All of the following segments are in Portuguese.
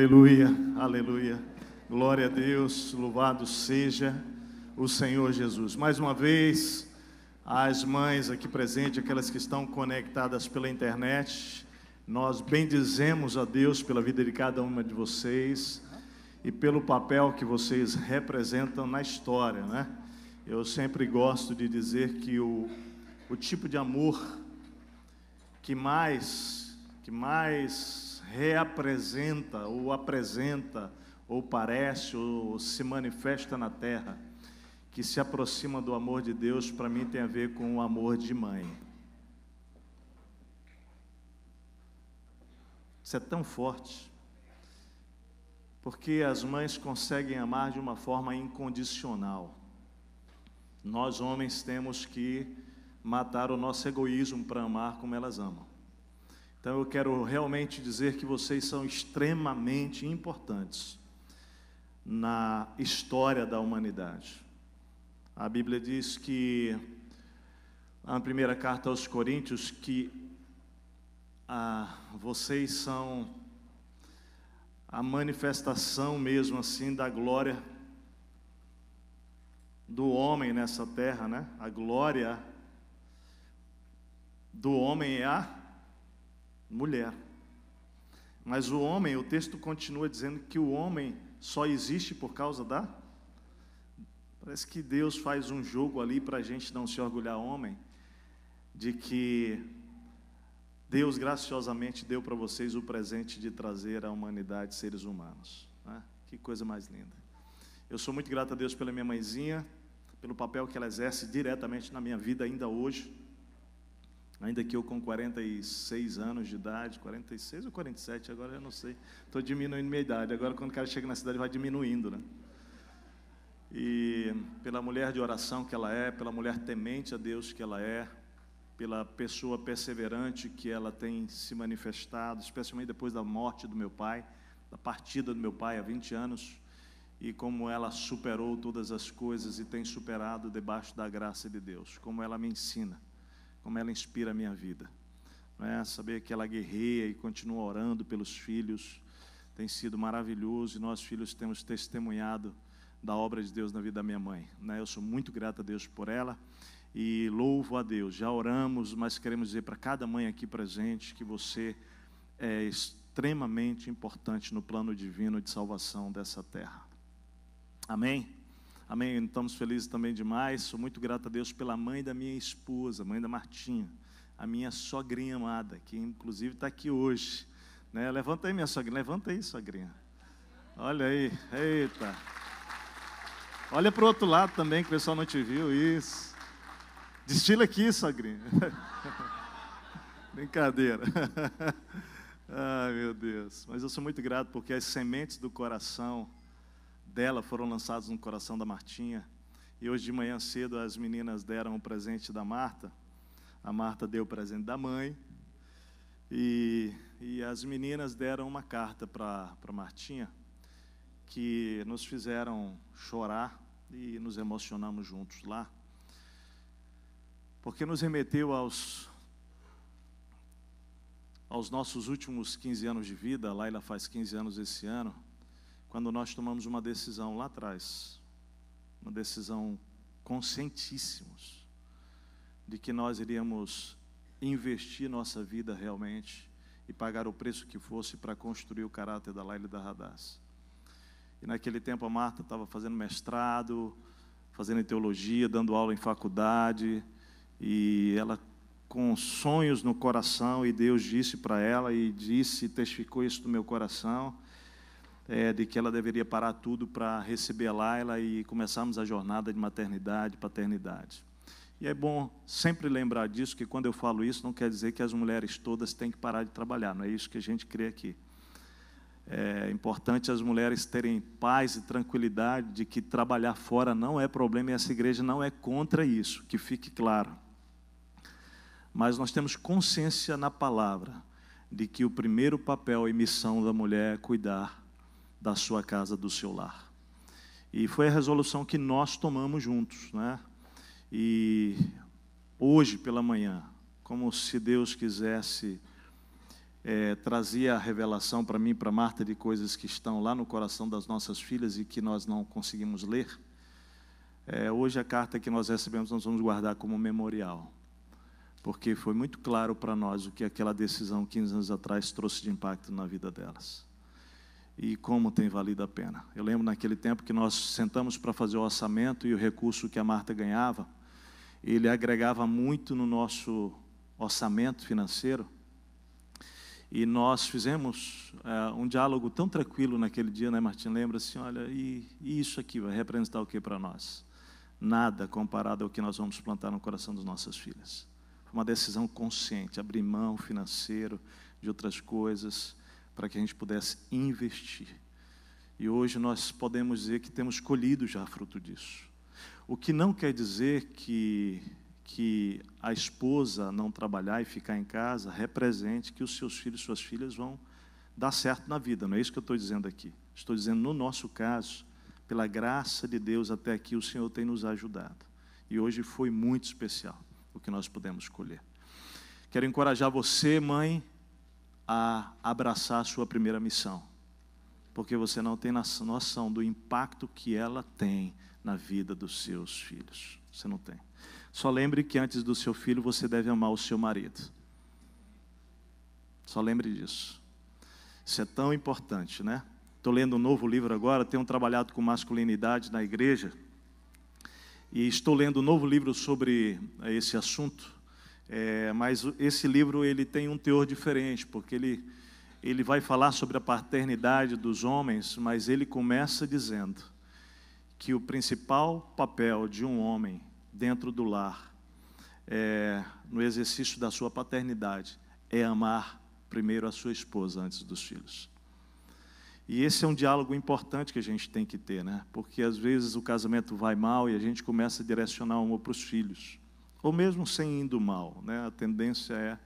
Aleluia, aleluia. Glória a Deus, louvado seja o Senhor Jesus. Mais uma vez, as mães aqui presentes, aquelas que estão conectadas pela internet, nós bendizemos a Deus pela vida de cada uma de vocês e pelo papel que vocês representam na história, né? Eu sempre gosto de dizer que o tipo de amor que mais reapresenta, ou apresenta, ou parece, ou se manifesta na terra, que se aproxima do amor de Deus, para mim tem a ver com o amor de mãe. Isso é tão forte, porque as mães conseguem amar de uma forma incondicional. Nós homens temos que matar o nosso egoísmo para amar como elas amam. Então eu quero realmente dizer que vocês são extremamente importantes na história da humanidade. A Bíblia diz que, na primeira carta aos Coríntios, que vocês são a manifestação mesmo assim da glória do homem nessa terra, né? A glória do homem é a mulher. Mas o homem, o texto continua dizendo que o homem só existe por causa da... Parece que Deus faz um jogo ali para a gente não se orgulhar, homem, de que Deus graciosamente deu para vocês o presente de trazer à humanidade seres humanos, né? Que coisa mais linda. Eu sou muito grato a Deus pela minha mãezinha, pelo papel que ela exerce diretamente na minha vida ainda hoje. Ainda que eu com 46 anos de idade, 46 ou 47, agora eu não sei, estou diminuindo minha idade, agora quando o cara chega na cidade vai diminuindo, né? E pela mulher de oração que ela é, pela mulher temente a Deus que ela é, pela pessoa perseverante que ela tem se manifestado, especialmente depois da morte do meu pai, da partida do meu pai há 20 anos, e como ela superou todas as coisas e tem superado debaixo da graça de Deus, como ela me ensina, como ela inspira a minha vida, não é? Saber que ela guerreia e continua orando pelos filhos, tem sido maravilhoso, e nós filhos temos testemunhado da obra de Deus na vida da minha mãe, né? Eu sou muito grato a Deus por ela, e louvo a Deus. Já oramos, mas queremos dizer para cada mãe aqui presente, que você é extremamente importante no plano divino de salvação dessa terra, amém? Amém, estamos felizes também demais. Sou muito grato a Deus pela mãe da minha esposa, mãe da Martinha, a minha sogrinha amada, que inclusive está aqui hoje, né? Levanta aí, minha sogrinha, levanta aí, sogrinha. Olha aí, eita. Olha para o outro lado também, que o pessoal não te viu, isso. Destila aqui, sogrinha. Brincadeira. Ai, meu Deus. Mas eu sou muito grato porque as sementes do coração dela foram lançados no coração da Martinha, e hoje de manhã cedo as meninas deram o presente da Marta, a Marta deu o presente da mãe, e as meninas deram uma carta para Martinha, que nos fizeram chorar, e nos emocionamos juntos lá, porque nos remeteu aos nossos últimos 15 anos de vida. A Laila faz 15 anos esse ano, quando nós tomamos uma decisão lá atrás, uma decisão conscientíssimos, de que nós iríamos investir nossa vida realmente, e pagar o preço que fosse para construir o caráter da Laila e da Radassa. E naquele tempo a Marta estava fazendo mestrado, fazendo teologia, dando aula em faculdade, e ela com sonhos no coração, e Deus disse para ela, e testificou isso no meu coração, de que ela deveria parar tudo para receber a Laila e começarmos a jornada de maternidade e paternidade. E é bom sempre lembrar disso, que quando eu falo isso, não quer dizer que as mulheres todas têm que parar de trabalhar, não é isso que a gente crê aqui. É importante as mulheres terem paz e tranquilidade de que trabalhar fora não é problema, e essa igreja não é contra isso, que fique claro. Mas nós temos consciência na palavra de que o primeiro papel e missão da mulher é cuidar da sua casa, do seu lar. E foi a resolução que nós tomamos juntos, né? E hoje pela manhã, como se Deus quisesse trazia a revelação para mim e para Marta de coisas que estão lá no coração das nossas filhas e que nós não conseguimos ler. Hoje a carta que nós recebemos nós vamos guardar como memorial, porque foi muito claro para nós o que aquela decisão 15 anos atrás trouxe de impacto na vida delas. E como tem valido a pena. Eu lembro naquele tempo que nós sentamos para fazer o orçamento e o recurso que a Marta ganhava, ele agregava muito no nosso orçamento financeiro. E nós fizemos um diálogo tão tranquilo naquele dia, né, Martim? Lembra assim, olha, e isso aqui vai representar o que para nós? Nada comparado ao que nós vamos plantar no coração das nossas filhas. Foi uma decisão consciente, abrir mão financeiro de outras coisas, para que a gente pudesse investir. E hoje nós podemos dizer que temos colhido já fruto disso. O que não quer dizer que a esposa não trabalhar e ficar em casa represente que os seus filhos e suas filhas vão dar certo na vida. Não é isso que eu estou dizendo aqui. Estou dizendo, no nosso caso, pela graça de Deus, até aqui o Senhor tem nos ajudado. E hoje foi muito especial o que nós pudemos colher. Quero encorajar você, mãe, a abraçar a sua primeira missão, porque você não tem noção do impacto que ela tem na vida dos seus filhos. Você não tem. Só lembre que antes do seu filho você deve amar o seu marido. Só lembre disso. Isso é tão importante, né? Estou lendo um novo livro agora, tenho trabalhado com masculinidade na igreja, e estou lendo um novo livro sobre esse assunto. Mas esse livro ele tem um teor diferente, porque ele vai falar sobre a paternidade dos homens, mas ele começa dizendo que o principal papel de um homem dentro do lar, no exercício da sua paternidade, é amar primeiro a sua esposa antes dos filhos. E esse é um diálogo importante que a gente tem que ter, né? Porque às vezes o casamento vai mal e a gente começa a direcionar o amor para os filhos. Ou mesmo sem indo mal, né? A tendência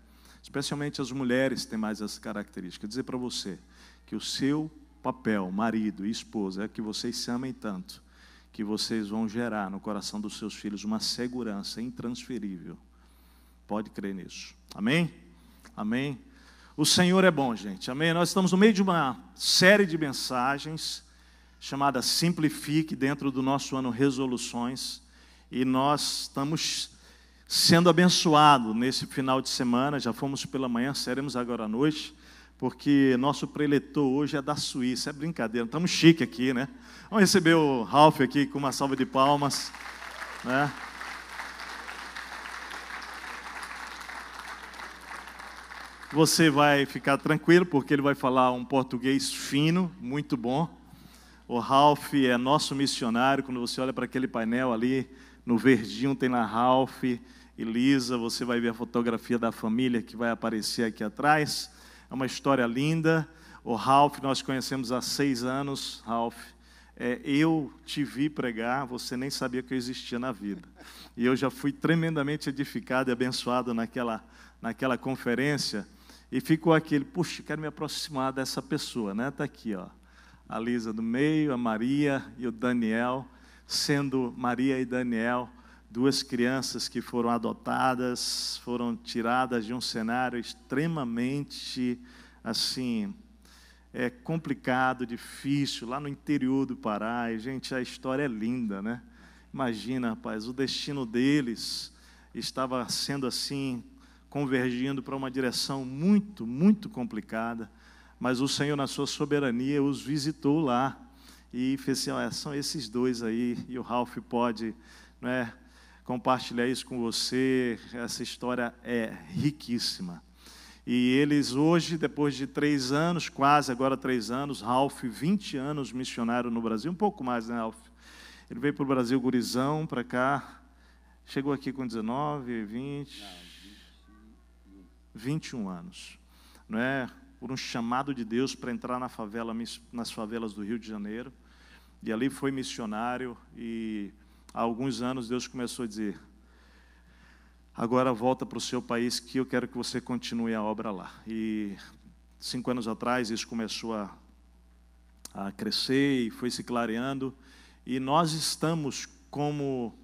especialmente as mulheres têm mais essa característica, dizer para você que o seu papel, marido e esposa, é que vocês se amem tanto, que vocês vão gerar no coração dos seus filhos uma segurança intransferível. Pode crer nisso. Amém? Amém? O Senhor é bom, gente. Amém? Nós estamos no meio de uma série de mensagens chamada Simplifique, dentro do nosso ano Resoluções, e nós estamos sendo abençoados nesse final de semana. Já fomos pela manhã, seremos agora à noite, porque nosso preletor hoje é da Suíça. É brincadeira, estamos chique aqui, né? Vamos receber o Ralph aqui com uma salva de palmas, né? Você vai ficar tranquilo, porque ele vai falar um português fino, muito bom. O Ralph é nosso missionário. Quando você olha para aquele painel ali, no verdinho tem lá Ralph e Lisa, você vai ver a fotografia da família que vai aparecer aqui atrás. É uma história linda. O Ralph nós conhecemos há 6 anos. Ralph, eu te vi pregar, você nem sabia que eu existia na vida. E eu já fui tremendamente edificado e abençoado naquela conferência. E ficou aquele, puxa, quero me aproximar dessa pessoa, né? Está aqui, ó, a Lisa do meio, a Maria e o Daniel, sendo Maria e Daniel 2 crianças que foram adotadas, foram tiradas de um cenário extremamente, assim, complicado, difícil, lá no interior do Pará. E, gente, a história é linda, né? Imagina, rapaz, o destino deles estava sendo assim, convergindo para uma direção muito, muito complicada, mas o Senhor, na sua soberania, os visitou lá e fez assim, olha, são esses 2 aí, e o Ralph pode, né, compartilhar isso com você. Essa história é riquíssima. E eles hoje, depois de 3 anos, quase agora 3 anos, Ralph, 20 anos missionário no Brasil, um pouco mais, né, Ralph? Ele veio para o Brasil gurizão, para cá, chegou aqui com 19, 20... 21 anos, não é? Por um chamado de Deus para entrar nas favelas do Rio de Janeiro, e ali foi missionário, e há alguns anos Deus começou a dizer, agora volta para o seu país que eu quero que você continue a obra lá. E 5 anos atrás isso começou a crescer e foi se clareando, e nós estamos como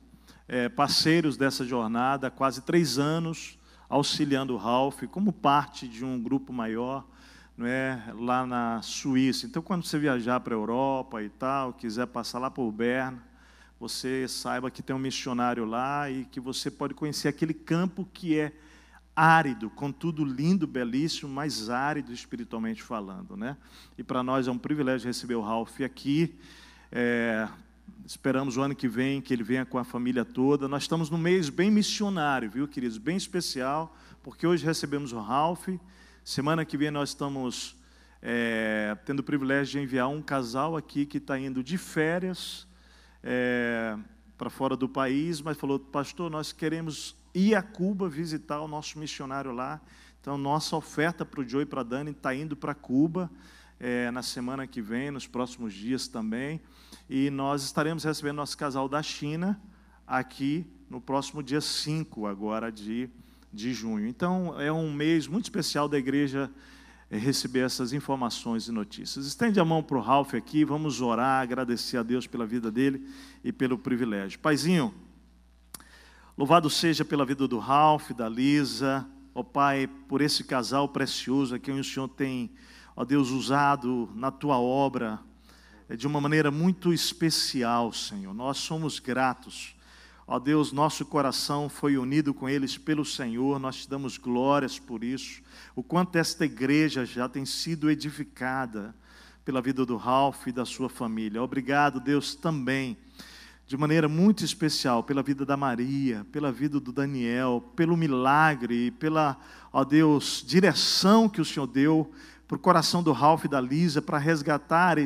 parceiros dessa jornada há quase 3 anos, auxiliando o Ralph como parte de um grupo maior, não é, lá na Suíça. Então, quando você viajar para a Europa e tal, quiser passar lá por Berna, você saiba que tem um missionário lá e que você pode conhecer aquele campo que é árido, contudo lindo, belíssimo, mas árido espiritualmente falando, né? E para nós é um privilégio receber o Ralph aqui. Esperamos o ano que vem que ele venha com a família toda. Nós estamos num mês bem missionário, viu, queridos? Bem especial, porque hoje recebemos o Ralph. Semana que vem nós estamos tendo o privilégio de enviar um casal aqui que está indo de férias para fora do país, mas falou: pastor, nós queremos ir a Cuba visitar o nosso missionário lá. Então, nossa oferta para o Joe e para a Dani está indo para Cuba na semana que vem, nos próximos dias também. E nós estaremos recebendo nosso casal da China aqui no próximo dia 5 agora de junho. Então, é um mês muito especial da igreja receber essas informações e notícias. Estende a mão para o Ralph aqui, vamos orar, agradecer a Deus pela vida dele e pelo privilégio. Paizinho, louvado seja pela vida do Ralph, da Lisa, ó Pai, por esse casal precioso a quem o Senhor tem, ó Deus, usado na Tua obra de uma maneira muito especial, Senhor. Nós somos gratos. Ó Deus, nosso coração foi unido com eles pelo Senhor, nós te damos glórias por isso. O quanto esta igreja já tem sido edificada pela vida do Ralph e da sua família. Obrigado, Deus, também, de maneira muito especial, pela vida da Maria, pela vida do Daniel, pelo milagre, pela, ó Deus, direção que o Senhor deu para o coração do Ralph e da Lisa, para resgatar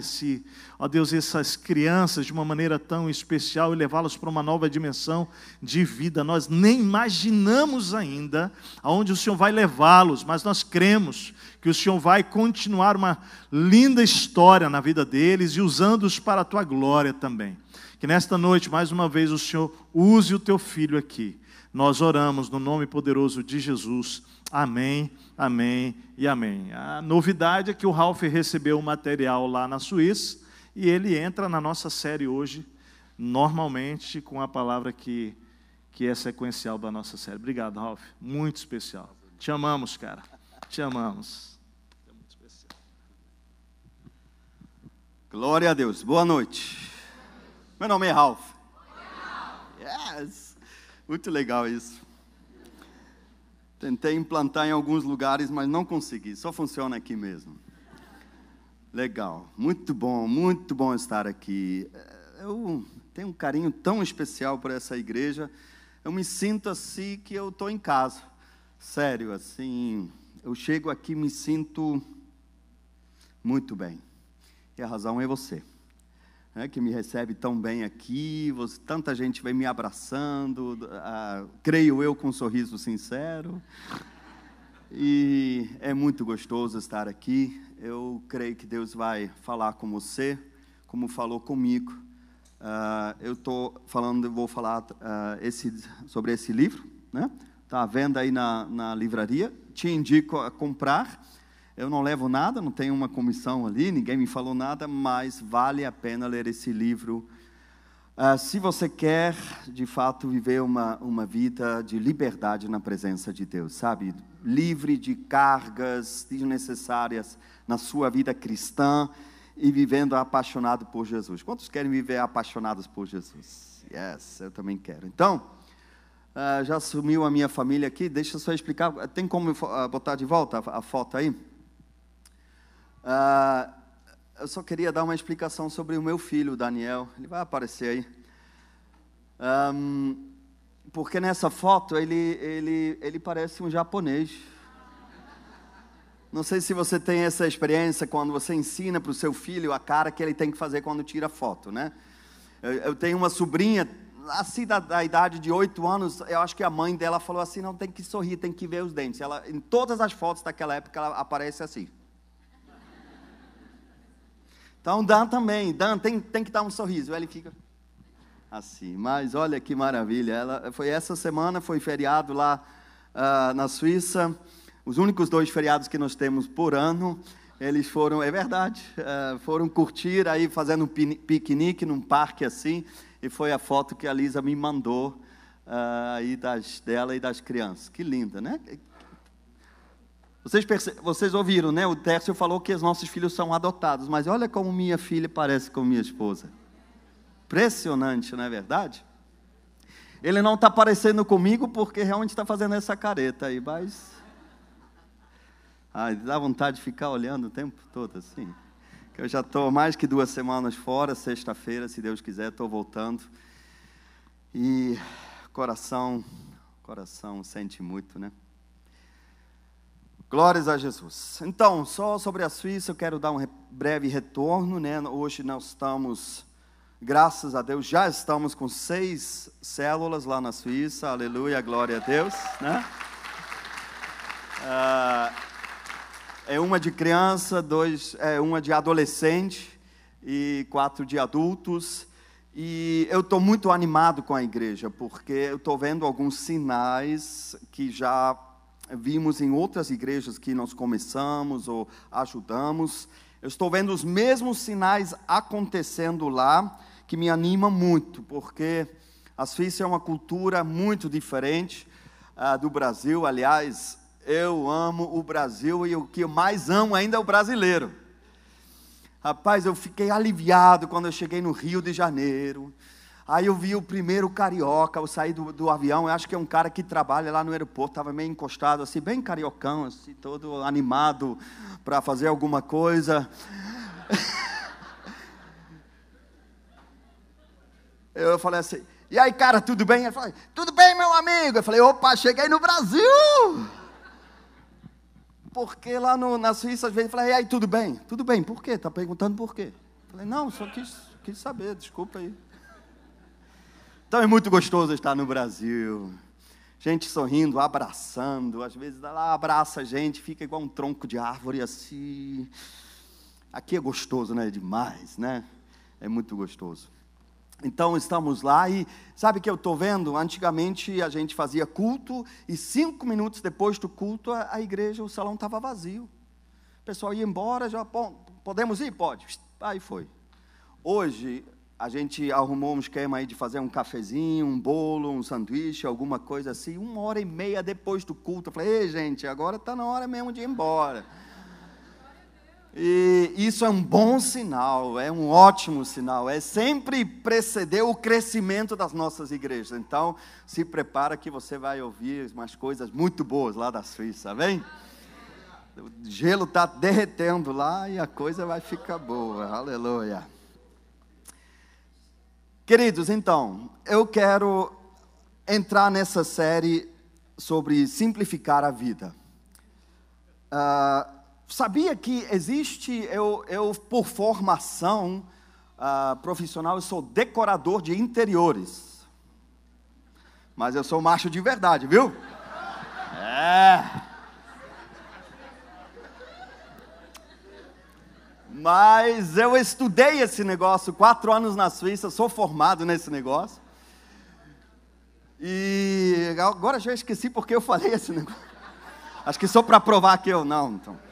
ó Deus, essas crianças de uma maneira tão especial e levá-los para uma nova dimensão de vida. Nós nem imaginamos ainda aonde o Senhor vai levá-los, mas nós cremos que o Senhor vai continuar uma linda história na vida deles e usando-os para a Tua glória também. Que nesta noite, mais uma vez, o Senhor use o Teu filho aqui. Nós oramos no nome poderoso de Jesus. Amém, amém e amém. A novidade é que o Ralph recebeu o material lá na Suíça e ele entra na nossa série hoje, normalmente, com a palavra que é sequencial da nossa série. Obrigado, Ralph. Muito especial. Te amamos, cara. Te amamos. É muito especial. Glória a Deus. Boa noite. Meu nome é Ralph. Yes. Muito legal isso. Tentei implantar em alguns lugares, mas não consegui. Só funciona aqui mesmo. Legal. Muito bom estar aqui. Eu tenho um carinho tão especial por essa igreja. Eu me sinto assim que eu estou em casa. Sério, assim, eu chego aqui e me sinto muito bem. E a razão é você, que me recebe tão bem aqui, tanta gente vem me abraçando, creio eu com um sorriso sincero, e é muito gostoso estar aqui. Eu creio que Deus vai falar com você, como falou comigo. Vou falar sobre esse livro, né? Está à venda aí na livraria, te indico a comprar. Eu não levo nada, não tenho uma comissão ali, ninguém me falou nada, mas vale a pena ler esse livro. Se você quer, de fato, viver uma vida de liberdade na presença de Deus, sabe? Livre de cargas desnecessárias na sua vida cristã e vivendo apaixonado por Jesus. Quantos querem viver apaixonados por Jesus? Yes, eu também quero. Então, já sumiu a minha família aqui, deixa eu só explicar. Tem como botar de volta a foto aí? Eu só queria dar uma explicação sobre o meu filho, o Daniel. Ele vai aparecer aí. Porque nessa foto ele parece um japonês. Não sei se você tem essa experiência quando você ensina para o seu filho a cara que ele tem que fazer quando tira foto, né? Eu tenho uma sobrinha, assim da idade de 8 anos, eu acho que a mãe dela falou assim, não, tem que sorrir, tem que ver os dentes. Em todas as fotos daquela época, ela aparece assim. Então, Dan também, tem que dar um sorriso, ele fica assim. Mas olha que maravilha, foi essa semana, foi feriado lá na Suíça, os únicos 2 feriados que nós temos por ano, eles foram, é verdade, foram curtir aí, fazendo um piquenique num parque assim, e foi a foto que a Lisa me mandou, aí dela e das crianças. Que linda, né? Vocês ouviram, né? O Tércio falou que os nossos filhos são adotados, mas olha como minha filha parece com minha esposa. Impressionante, não é verdade? Ele não está parecendo comigo porque realmente está fazendo essa careta aí, mas... dá vontade de ficar olhando o tempo todo assim. Eu já estou mais que 2 semanas fora, sexta-feira, se Deus quiser, estou voltando. E coração sente muito, né? Glórias a Jesus. Então, só sobre a Suíça, eu quero dar um breve retorno, né? Hoje nós estamos... Graças a Deus, já estamos com 6 células lá na Suíça, aleluia, glória a Deus, né? Uma de criança, uma de adolescente e 4 de adultos. E eu estou muito animado com a igreja, porque eu estou vendo alguns sinais que já vimos em outras igrejas que nós começamos ou ajudamos. Eu estou vendo os mesmos sinais acontecendo lá, que me anima muito, porque a Suíça é uma cultura muito diferente do Brasil. Aliás, eu amo o Brasil e o que eu mais amo ainda é o brasileiro. Rapaz, eu fiquei aliviado quando eu cheguei no Rio de Janeiro. Aí eu vi o primeiro carioca, eu saí do avião, eu acho que é um cara que trabalha lá no aeroporto, estava meio encostado, assim, bem cariocão, assim, todo animado para fazer alguma coisa. Eu falei assim, e aí, cara, tudo bem? Ele falou, tudo bem, meu amigo. Eu falei, opa, cheguei no Brasil. Porque lá na Suíça, às vezes, eu falei, e aí, tudo bem? Tudo bem, por quê? Está perguntando por quê? Eu falei, não, só quis saber, desculpa aí. Então é muito gostoso estar no Brasil. Gente sorrindo, abraçando. Às vezes ela abraça a gente, fica igual um tronco de árvore assim. Aqui é gostoso, né? Demais, né? É muito gostoso. Então estamos lá e sabe o que eu estou vendo? Antigamente a gente fazia culto e 5 minutos depois do culto a igreja, o salão estava vazio. O pessoal ia embora, já podemos ir? Pode. Aí foi. Hoje a gente arrumou um esquema aí de fazer um cafezinho, um bolo, um sanduíche, alguma coisa assim. 1h30 depois do culto, eu falei, ei gente, agora está na hora mesmo de ir embora. E isso é um bom sinal, é um ótimo sinal, é sempre preceder o crescimento das nossas igrejas. Então, se prepara que você vai ouvir umas coisas muito boas lá da Suíça, vem? O gelo está derretendo lá e a coisa vai ficar boa, aleluia. Queridos, então, eu quero entrar nessa série sobre simplificar a vida. Sabia que existe, eu por formação profissional, eu sou decorador de interiores. Mas eu sou macho de verdade, viu? Mas eu estudei esse negócio, 4 anos na Suíça, sou formado nesse negócio. E agora já esqueci porque eu falei esse negócio. Acho que só para provar que eu não. Então.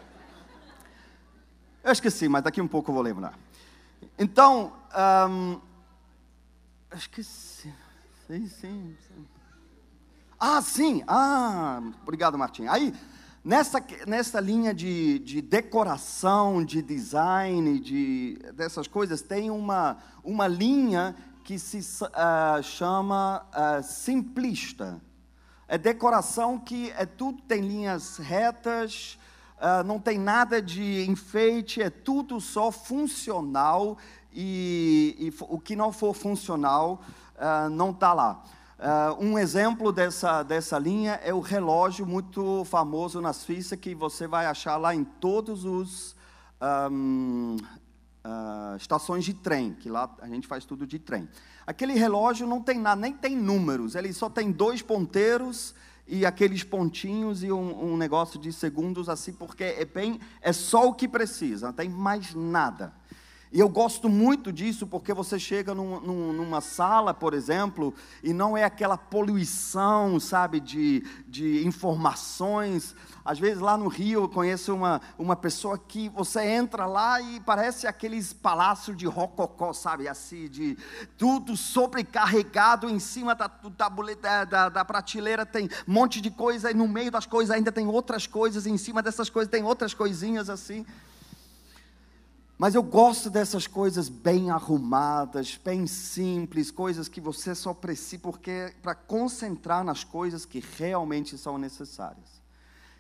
Eu esqueci, mas daqui um pouco eu vou lembrar. Então, esqueci. Sim. Sim. Obrigado, Martim. Aí, nessa linha de decoração, de design, dessas coisas, tem uma linha que se chama simplista. É decoração que tudo tem linhas retas, não tem nada de enfeite, é tudo só funcional e o que não for funcional não está lá. Um exemplo dessa linha é o relógio muito famoso na Suíça, que você vai achar lá em todos os estações de trem, que lá a gente faz tudo de trem. Aquele relógio não tem nada, nem tem números, ele só tem 2 ponteiros e aqueles pontinhos e um negócio de segundos assim, porque é só o que precisa, não tem mais nada. E eu gosto muito disso, porque você chega numa sala, por exemplo, e não é aquela poluição, sabe, de informações. Às vezes lá no Rio eu conheço uma pessoa que você entra lá e parece aqueles palácios de rococó, sabe, assim, de tudo sobrecarregado em cima da prateleira, tem um monte de coisa, e no meio das coisas ainda tem outras coisas, e em cima dessas coisas tem outras coisinhas assim. Mas eu gosto dessas coisas bem arrumadas, bem simples, coisas que você só precisa, porque para concentrar nas coisas que realmente são necessárias.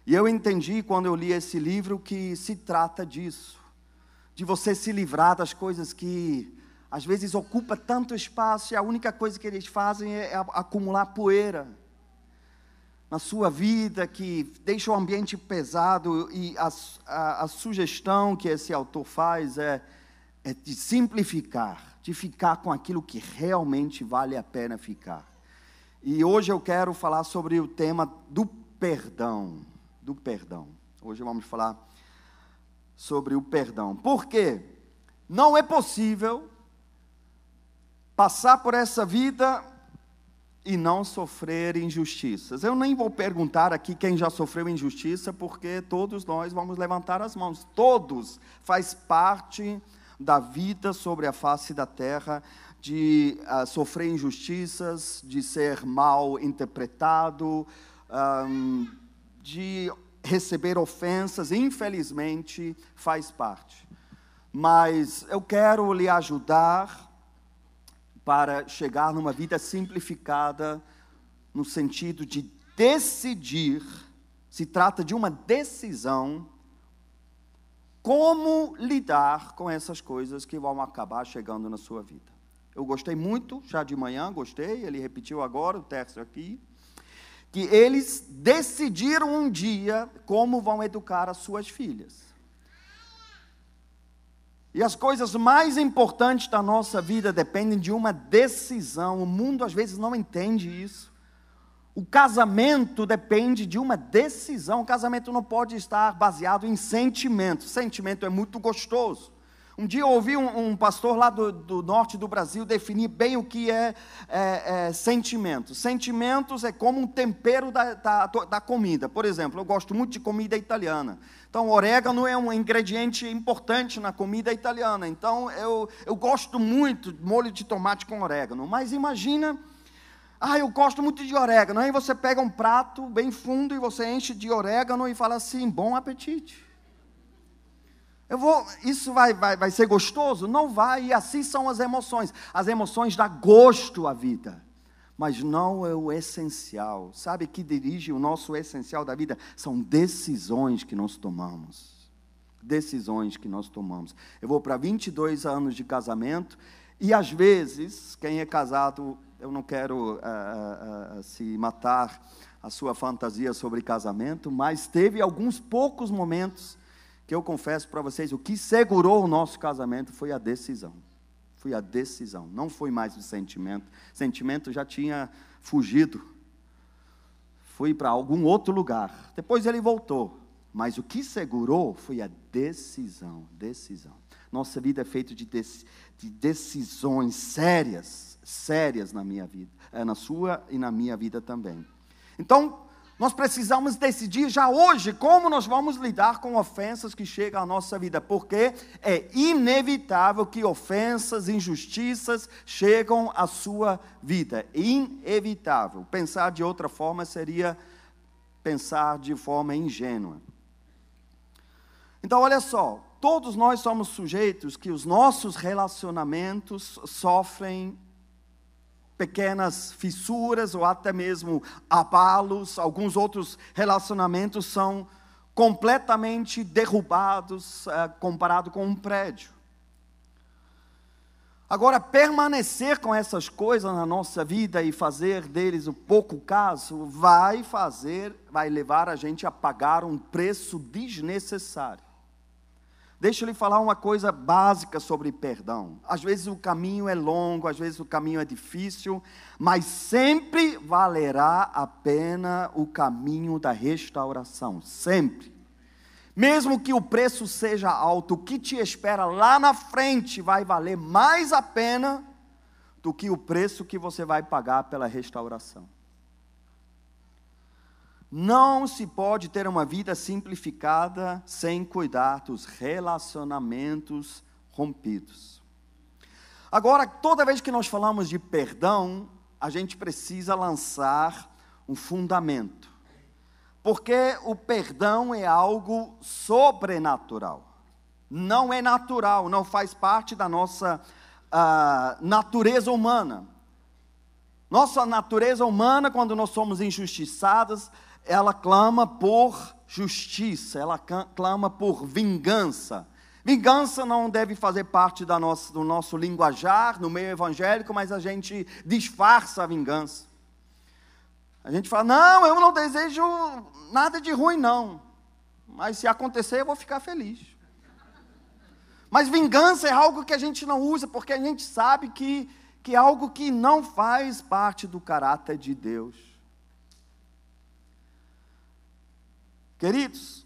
E eu entendi quando eu li esse livro que se trata disso, de você se livrar das coisas que às vezes ocupam tanto espaço e a única coisa que eles fazem é acumular poeira na sua vida, que deixa o ambiente pesado. E a sugestão que esse autor faz é de simplificar, de ficar com aquilo que realmente vale a pena ficar. E hoje eu quero falar sobre o tema do perdão. Do perdão. Hoje vamos falar sobre o perdão. Por quê? Não é possível passar por essa vida e não sofrer injustiças. Eu nem vou perguntar aqui quem já sofreu injustiça, porque todos nós vamos levantar as mãos. Todos faz parte da vida sobre a face da terra, de sofrer injustiças, de ser mal interpretado, de receber ofensas. Infelizmente faz parte. Mas eu quero lhe ajudar para chegar numa vida simplificada, no sentido de decidir, se trata de uma decisão, como lidar com essas coisas que vão acabar chegando na sua vida. Eu gostei muito, já de manhã, gostei, ele repetiu agora, o texto aqui, que eles decidiram um dia como vão educar as suas filhas. E as coisas mais importantes da nossa vida dependem de uma decisão. O mundo às vezes não entende isso. O casamento depende de uma decisão. O casamento não pode estar baseado em sentimento. Sentimento é muito gostoso. Um dia eu ouvi um pastor lá do norte do Brasil definir bem o que é sentimento. Sentimentos é como um tempero da comida. Por exemplo, eu gosto muito de comida italiana. Então, orégano é um ingrediente importante na comida italiana. Então, eu gosto muito de molho de tomate com orégano. Mas imagina, eu gosto muito de orégano. Aí você pega um prato bem fundo e você enche de orégano e fala assim, bom apetite. Isso vai ser gostoso? Não vai, e assim são as emoções. As emoções dão gosto à vida, mas não é o essencial. Sabe que dirige o nosso essencial da vida? São decisões que nós tomamos. Decisões que nós tomamos. Eu vou para 22 anos de casamento, e às vezes, quem é casado, eu não quero se matar a sua fantasia sobre casamento, mas teve alguns poucos momentos que eu confesso para vocês, o que segurou o nosso casamento foi a decisão. Foi a decisão, não foi mais o sentimento. O sentimento já tinha fugido. Fui para algum outro lugar. Depois ele voltou. Mas o que segurou foi a decisão. Decisão. Nossa vida é feita de decisões sérias na minha vida. Na sua e na minha vida também. Então, nós precisamos decidir já hoje como nós vamos lidar com ofensas que chegam à nossa vida, porque é inevitável que ofensas, injustiças chegam à sua vida. Inevitável. Pensar de outra forma seria pensar de forma ingênua. Então, olha só, todos nós somos sujeitos que os nossos relacionamentos sofrem pequenas fissuras ou até mesmo abalos. Alguns outros relacionamentos são completamente derrubados comparado com um prédio. Agora, permanecer com essas coisas na nossa vida e fazer deles o pouco caso, vai levar a gente a pagar um preço desnecessário. Deixa eu lhe falar uma coisa básica sobre perdão. Às vezes o caminho é longo, às vezes o caminho é difícil, mas sempre valerá a pena o caminho da restauração, sempre. Mesmo que o preço seja alto, o que te espera lá na frente vai valer mais a pena do que o preço que você vai pagar pela restauração. Não se pode ter uma vida simplificada sem cuidar dos relacionamentos rompidos. Agora, toda vez que nós falamos de perdão, a gente precisa lançar um fundamento. Porque o perdão é algo sobrenatural. Não é natural, não faz parte da nossa natureza humana. Nossa natureza humana, quando nós somos injustiçados, ela clama por justiça, ela clama por vingança. Vingança não deve fazer parte do nosso linguajar, no meio evangélico, mas a gente disfarça a vingança. A gente fala, não, eu não desejo nada de ruim não, mas se acontecer eu vou ficar feliz. Mas vingança é algo que a gente não usa, porque a gente sabe que é algo que não faz parte do caráter de Deus. Queridos,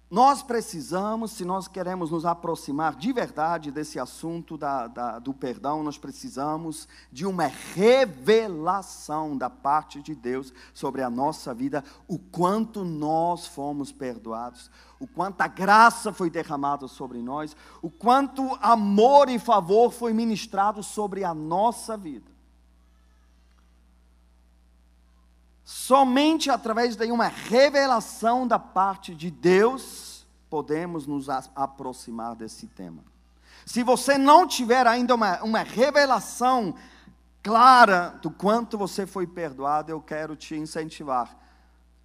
nós precisamos, se nós queremos nos aproximar de verdade desse assunto do perdão, nós precisamos de uma revelação da parte de Deus sobre a nossa vida, o quanto nós fomos perdoados, o quanto a graça foi derramada sobre nós, o quanto amor e favor foi ministrado sobre a nossa vida. Somente através de uma revelação da parte de Deus, podemos nos aproximar desse tema. Se você não tiver ainda uma revelação clara do quanto você foi perdoado, eu quero te incentivar.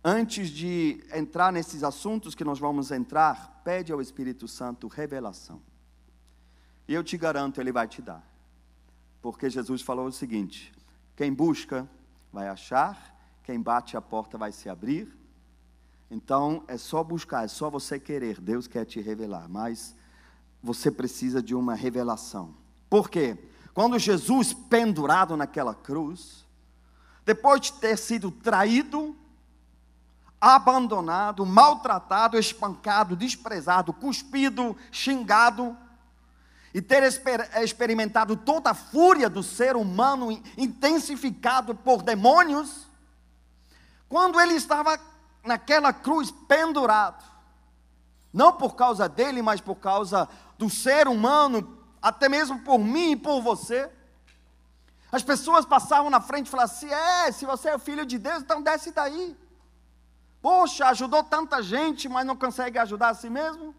Antes de entrar nesses assuntos que nós vamos entrar, pede ao Espírito Santo revelação. E eu te garanto, Ele vai te dar. Porque Jesus falou o seguinte: quem busca, vai achar. Quem bate a porta vai se abrir. Então, é só buscar, é só você querer. Deus quer te revelar, mas você precisa de uma revelação. Por quê? Quando Jesus, pendurado naquela cruz, depois de ter sido traído, abandonado, maltratado, espancado, desprezado, cuspido, xingado, e ter experimentado toda a fúria do ser humano intensificado por demônios, quando ele estava naquela cruz pendurado, não por causa dele, mas por causa do ser humano, até mesmo por mim e por você, as pessoas passavam na frente e falavam assim: se você é o filho de Deus, então desce daí. Poxa, ajudou tanta gente, mas não consegue ajudar a si mesmo.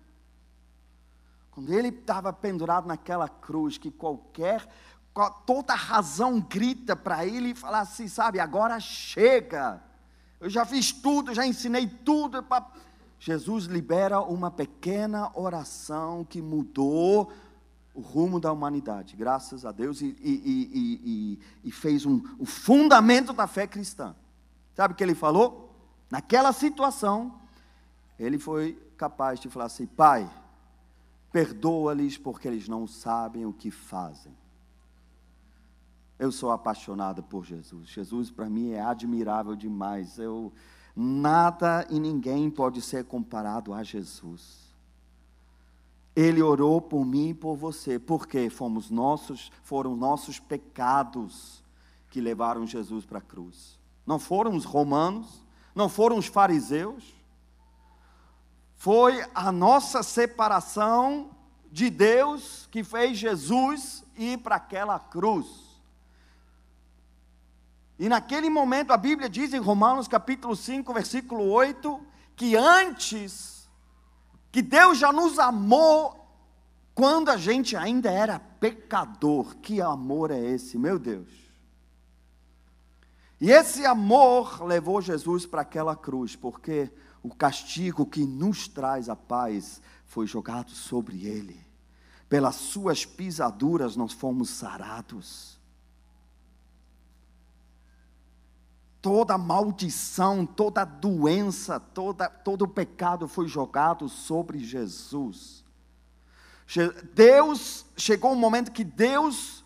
Quando ele estava pendurado naquela cruz, que toda razão grita para ele e fala assim, sabe, agora chega. Eu já fiz tudo, já ensinei tudo. Jesus libera uma pequena oração que mudou o rumo da humanidade, graças a Deus, e fez o fundamento da fé cristã. Sabe o que ele falou? Naquela situação, ele foi capaz de falar assim: Pai, perdoa-lhes porque eles não sabem o que fazem. Eu sou apaixonado por Jesus. Jesus para mim é admirável demais. Nada e ninguém pode ser comparado a Jesus. Ele orou por mim e por você, porque foram nossos pecados que levaram Jesus para a cruz. Não foram os romanos, não foram os fariseus. Foi a nossa separação de Deus que fez Jesus ir para aquela cruz. E naquele momento a Bíblia diz em Romanos capítulo 5, versículo 8, que Deus já nos amou quando a gente ainda era pecador. Que amor é esse, meu Deus? E esse amor levou Jesus para aquela cruz, porque o castigo que nos traz a paz foi jogado sobre ele. Pelas suas pisaduras nós fomos sarados. Toda maldição, toda doença, todo o pecado foi jogado sobre Jesus. Chegou um momento que Deus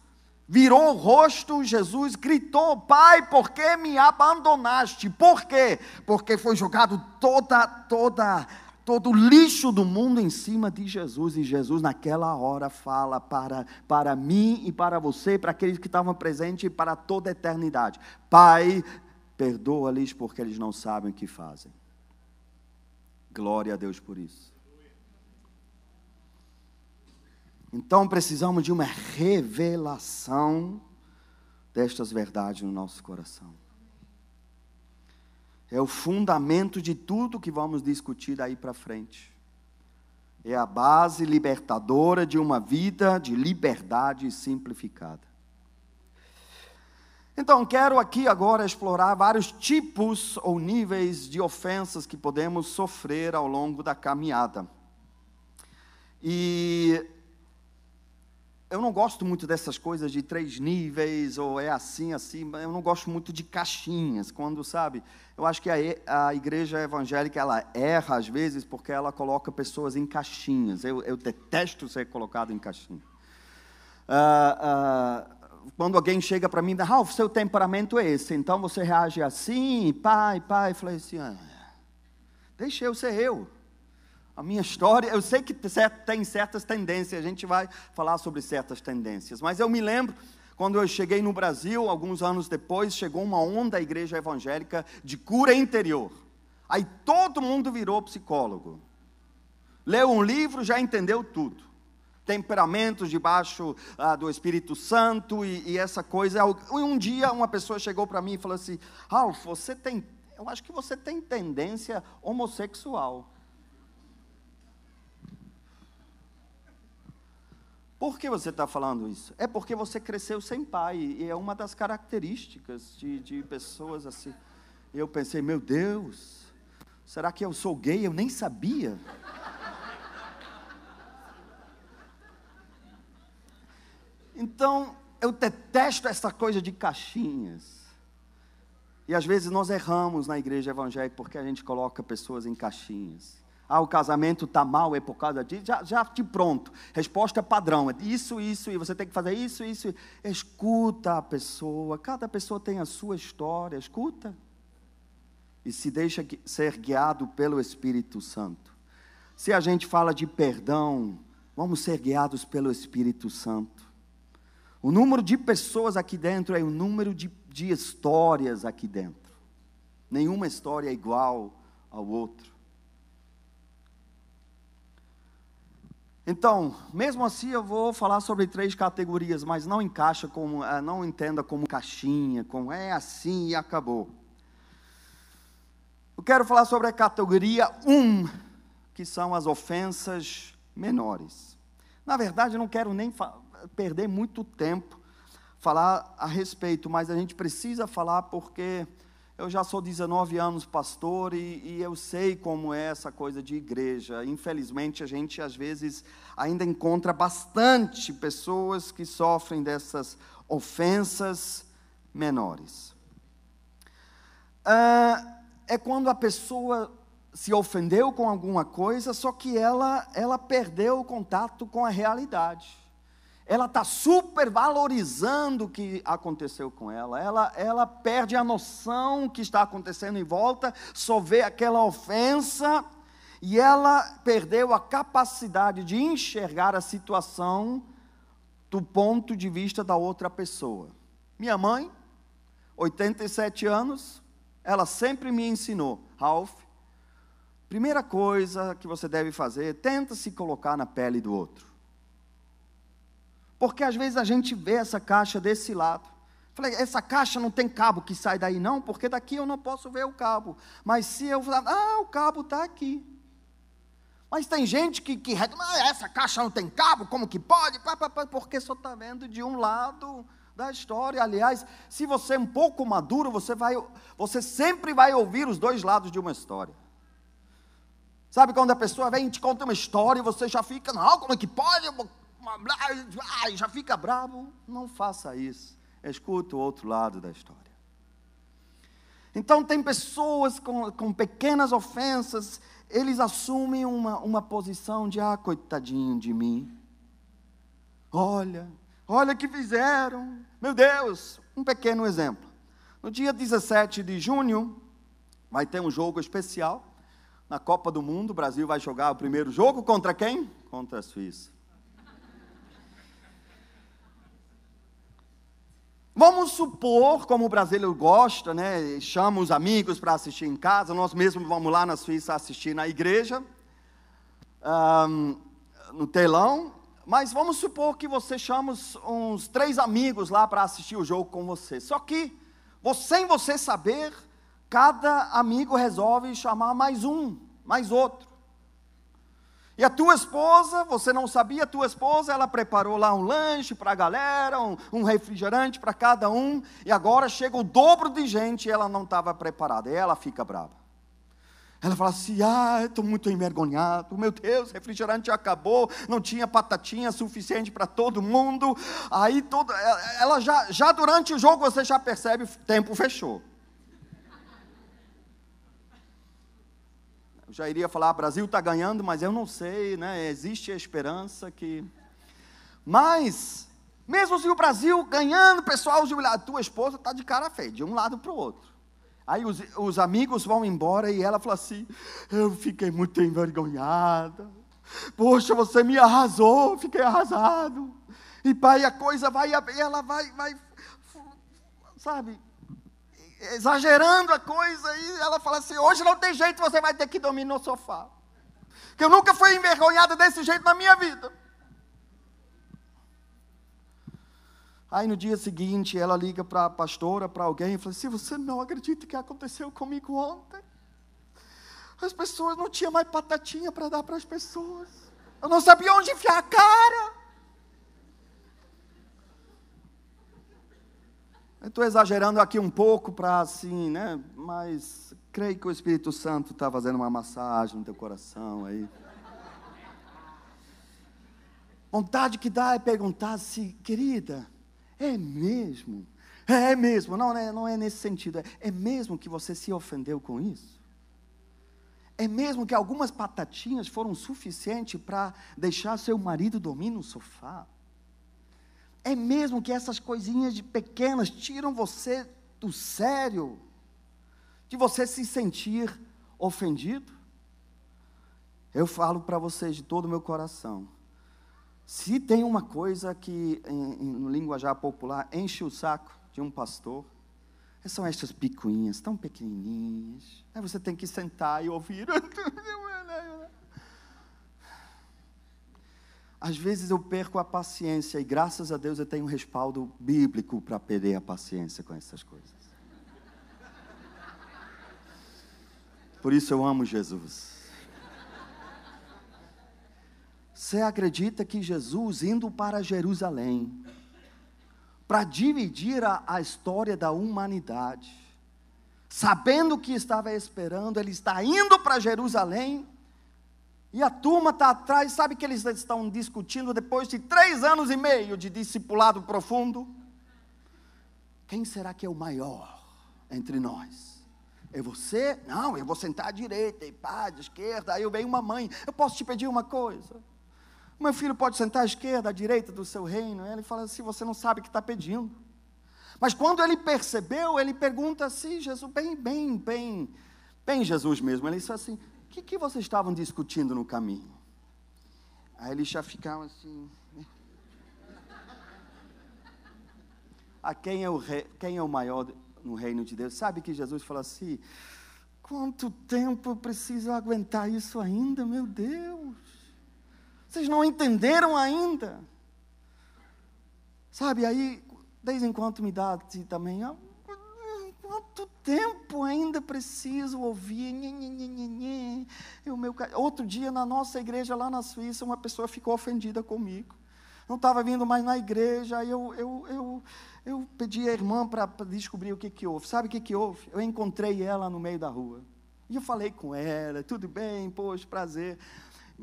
virou o rosto, Jesus gritou: Pai, por que me abandonaste? Por quê? Porque foi jogado toda todo o lixo do mundo em cima de Jesus, e Jesus naquela hora fala para mim e para você, para aqueles que estavam presentes e para toda a eternidade: Pai, perdoa-lhes porque eles não sabem o que fazem. Glória a Deus por isso. Então precisamos de uma revelação destas verdades no nosso coração. É o fundamento de tudo que vamos discutir daí para frente. É a base libertadora de uma vida de liberdade simplificada. Então, quero aqui agora explorar vários tipos ou níveis de ofensas que podemos sofrer ao longo da caminhada. E eu não gosto muito dessas coisas de 3 níveis, ou é assim, eu não gosto muito de caixinhas, quando, sabe, eu acho que a igreja evangélica, ela erra às vezes, porque ela coloca pessoas em caixinhas. Eu detesto ser colocado em caixinha. Quando alguém chega para mim, Ralf, seu temperamento é esse, então você reage assim, pai, eu falei assim, deixa eu ser eu. A minha história, eu sei que tem certas tendências, a gente vai falar sobre certas tendências, mas eu me lembro, quando eu cheguei no Brasil, alguns anos depois, chegou uma onda à igreja evangélica de cura interior. Aí todo mundo virou psicólogo. Leu um livro, já entendeu tudo. Temperamentos debaixo do Espírito Santo e essa coisa. Um dia uma pessoa chegou para mim e falou assim: Ralf, eu acho que você tem tendência homossexual. Por que você está falando isso? É porque você cresceu sem pai, e é uma das características de pessoas assim. Eu pensei, meu Deus, será que eu sou gay? Eu nem sabia. Então, eu detesto essa coisa de caixinhas. E às vezes nós erramos na igreja evangélica porque a gente coloca pessoas em caixinhas. O casamento está mal, é por causa disso, já de pronto, resposta padrão, é isso, e você tem que fazer isso. Escuta a pessoa, cada pessoa tem a sua história, escuta, e se deixa ser guiado pelo Espírito Santo. Se a gente fala de perdão, vamos ser guiados pelo Espírito Santo. O número de pessoas aqui dentro é o número de histórias aqui dentro, nenhuma história é igual ao outro. Então, mesmo assim eu vou falar sobre 3 categorias, mas não encaixa como, não entenda como caixinha, como é assim e acabou. Eu quero falar sobre a categoria 1, que são as ofensas menores. Na verdade, eu não quero nem perder muito tempo falar a respeito, mas a gente precisa falar porque eu já sou 19 anos pastor e eu sei como é essa coisa de igreja. Infelizmente, a gente às vezes ainda encontra bastante pessoas que sofrem dessas ofensas menores. É quando a pessoa se ofendeu com alguma coisa, só que ela perdeu o contato com a realidade. Ela está supervalorizando o que aconteceu com ela. Ela perde a noção que está acontecendo em volta, só vê aquela ofensa, e ela perdeu a capacidade de enxergar a situação do ponto de vista da outra pessoa. Minha mãe, 87 anos, ela sempre me ensinou: Ralf, primeira coisa que você deve fazer, tenta se colocar na pele do outro. Porque às vezes a gente vê essa caixa desse lado. Falei, essa caixa não tem cabo que sai daí não, porque daqui eu não posso ver o cabo. Mas se eu falar, o cabo está aqui. Mas tem gente que essa caixa não tem cabo, como que pode? Porque só está vendo de um lado da história. Aliás, se você é um pouco maduro, você sempre vai ouvir os 2 lados de uma história. Sabe quando a pessoa vem e te conta uma história e você já fica, não, como é que pode? Já fica bravo. Não faça isso. Escuta o outro lado da história. Então tem pessoas com pequenas ofensas, eles assumem uma posição de, coitadinho de mim. Olha o que fizeram. Meu Deus, um pequeno exemplo. No dia 17 de junho, vai ter um jogo especial na Copa do Mundo, o Brasil vai jogar o primeiro jogo contra quem? Contra a Suíça. Vamos supor, como o brasileiro gosta, né? Chama os amigos para assistir em casa, nós mesmos vamos lá na Suíça assistir na igreja, no telão, mas vamos supor que você chama uns 3 amigos lá para assistir o jogo com você. Só que, sem você saber, cada amigo resolve chamar mais um, mais outro. E a tua esposa, você não sabia, a tua esposa, ela preparou lá um lanche para a galera, um refrigerante para cada um, e agora chega o dobro de gente e ela não estava preparada, e ela fica brava. Ela fala assim, estou muito envergonhado, meu Deus, o refrigerante acabou, não tinha batatinha suficiente para todo mundo. Aí ela já durante o jogo você já percebe, o tempo fechou. Eu já iria falar, Brasil está ganhando, mas eu não sei, né? Existe a esperança que... Mas, mesmo se o Brasil ganhando, pessoal jubilado, tua esposa está de cara feia, de um lado para o outro. Aí os amigos vão embora e ela fala assim, eu fiquei muito envergonhada. Poxa, você me arrasou, fiquei arrasado. E pai, a coisa vai, ela vai, sabe, exagerando a coisa. E ela fala assim, hoje não tem jeito, você vai ter que dormir no sofá. Que eu nunca fui envergonhada desse jeito na minha vida. Aí no dia seguinte, ela liga para a pastora, para alguém, e fala assim, você não acredita que aconteceu comigo ontem? As pessoas, não tinha mais batatinha para dar para as pessoas. Eu não sabia onde enfiar a cara. Eu estou exagerando aqui um pouco para assim, né? Mas creio que o Espírito Santo está fazendo uma massagem no teu coração aí. Vontade que dá é perguntar assim, querida, é mesmo? É mesmo, não é nesse sentido. É mesmo que você se ofendeu com isso? É mesmo que algumas batatinhas foram suficientes para deixar seu marido dormir no sofá? É mesmo que essas coisinhas de pequenas tiram você do sério? De você se sentir ofendido? Eu falo para vocês de todo o meu coração. Se tem uma coisa que, em linguajar popular, enche o saco de um pastor, são estas picuinhas tão pequenininhas. Aí você tem que sentar e ouvir. Às vezes eu perco a paciência e graças a Deus eu tenho um respaldo bíblico para perder a paciência com essas coisas. Por isso eu amo Jesus. Você acredita que Jesus, indo para Jerusalém, para dividir a história da humanidade, sabendo o que estava esperando, ele está indo para Jerusalém, e a turma está atrás, sabe que eles estão discutindo depois de 3 anos e meio de discipulado profundo? Quem será que é o maior entre nós? É você? Não, eu vou sentar à direita, e pá, à esquerda, aí eu venho uma mãe, eu posso te pedir uma coisa? Meu filho pode sentar à esquerda, à direita do seu reino? Ele fala assim, você não sabe o que está pedindo. Mas quando ele percebeu, ele pergunta assim, Jesus, bem Jesus mesmo. Ele disse assim, o que vocês estavam discutindo no caminho? Aí eles já ficavam assim. Quem é o maior no reino de Deus? Sabe que Jesus fala assim, quanto tempo eu preciso aguentar isso ainda, meu Deus? Vocês não entenderam ainda? Sabe, aí, desde enquanto me dá assim, também, quanto tempo ainda preciso ouvir? Outro dia, na nossa igreja, lá na Suíça, uma pessoa ficou ofendida comigo. Não estava vindo mais na igreja, aí eu pedi à irmã para descobrir o que houve. Sabe o que houve? Eu encontrei ela no meio da rua. E eu falei com ela, tudo bem, poxa, prazer.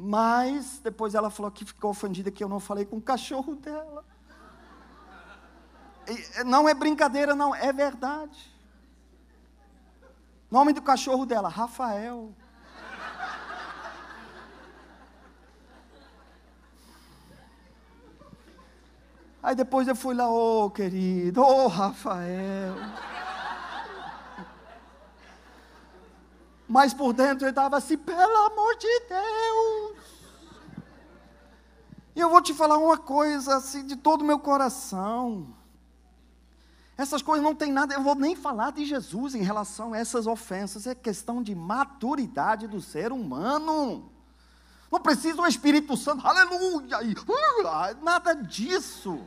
Mas, depois ela falou que ficou ofendida que eu não falei com o cachorro dela. E não é brincadeira, não, é verdade. Nome do cachorro dela, Rafael. Aí depois eu fui lá, querido, Rafael. Mas por dentro ele estava assim, pelo amor de Deus. E eu vou te falar uma coisa assim, de todo o meu coração. Essas coisas não tem nada, eu vou nem falar de Jesus em relação a essas ofensas, é questão de maturidade do ser humano. Não precisa do Espírito Santo, aleluia, nada disso.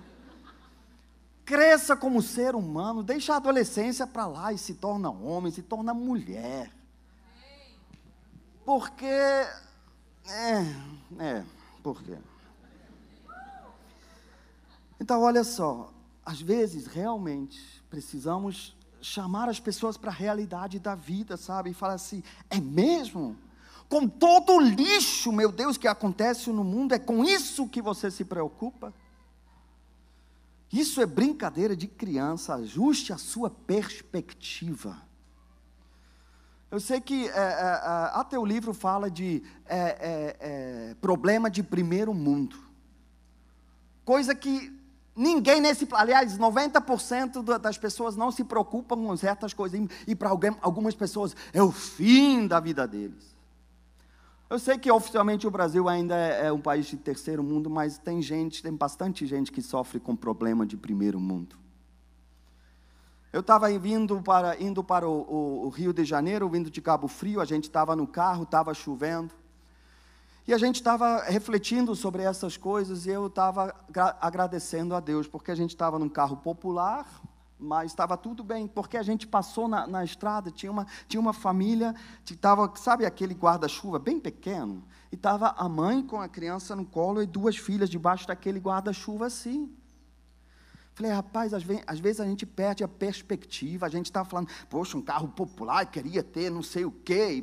Cresça como ser humano, deixa a adolescência para lá e se torna homem, se torna mulher. Porque, por quê? Então, olha só, às vezes, realmente, precisamos chamar as pessoas para a realidade da vida, sabe? E falar assim, é mesmo? Com todo o lixo, meu Deus, que acontece no mundo, é com isso que você se preocupa? Isso é brincadeira de criança, ajuste a sua perspectiva. Eu sei que até o livro fala de problema de primeiro mundo. Coisa que ninguém aliás, 90% das pessoas não se preocupam com certas coisas, e para algumas pessoas é o fim da vida deles. Eu sei que oficialmente o Brasil ainda é um país de terceiro mundo, mas tem bastante gente que sofre com problema de primeiro mundo. Eu estava indo para o Rio de Janeiro, vindo de Cabo Frio, a gente estava no carro, estava chovendo, e a gente estava refletindo sobre essas coisas, e eu estava agradecendo a Deus, porque a gente estava num carro popular, mas estava tudo bem, porque a gente passou na estrada, tinha uma família, que estava, sabe aquele guarda-chuva bem pequeno, e estava a mãe com a criança no colo e duas filhas debaixo daquele guarda-chuva assim. Falei, rapaz, às vezes a gente perde a perspectiva, a gente está falando, poxa, um carro popular, queria ter não sei o quê,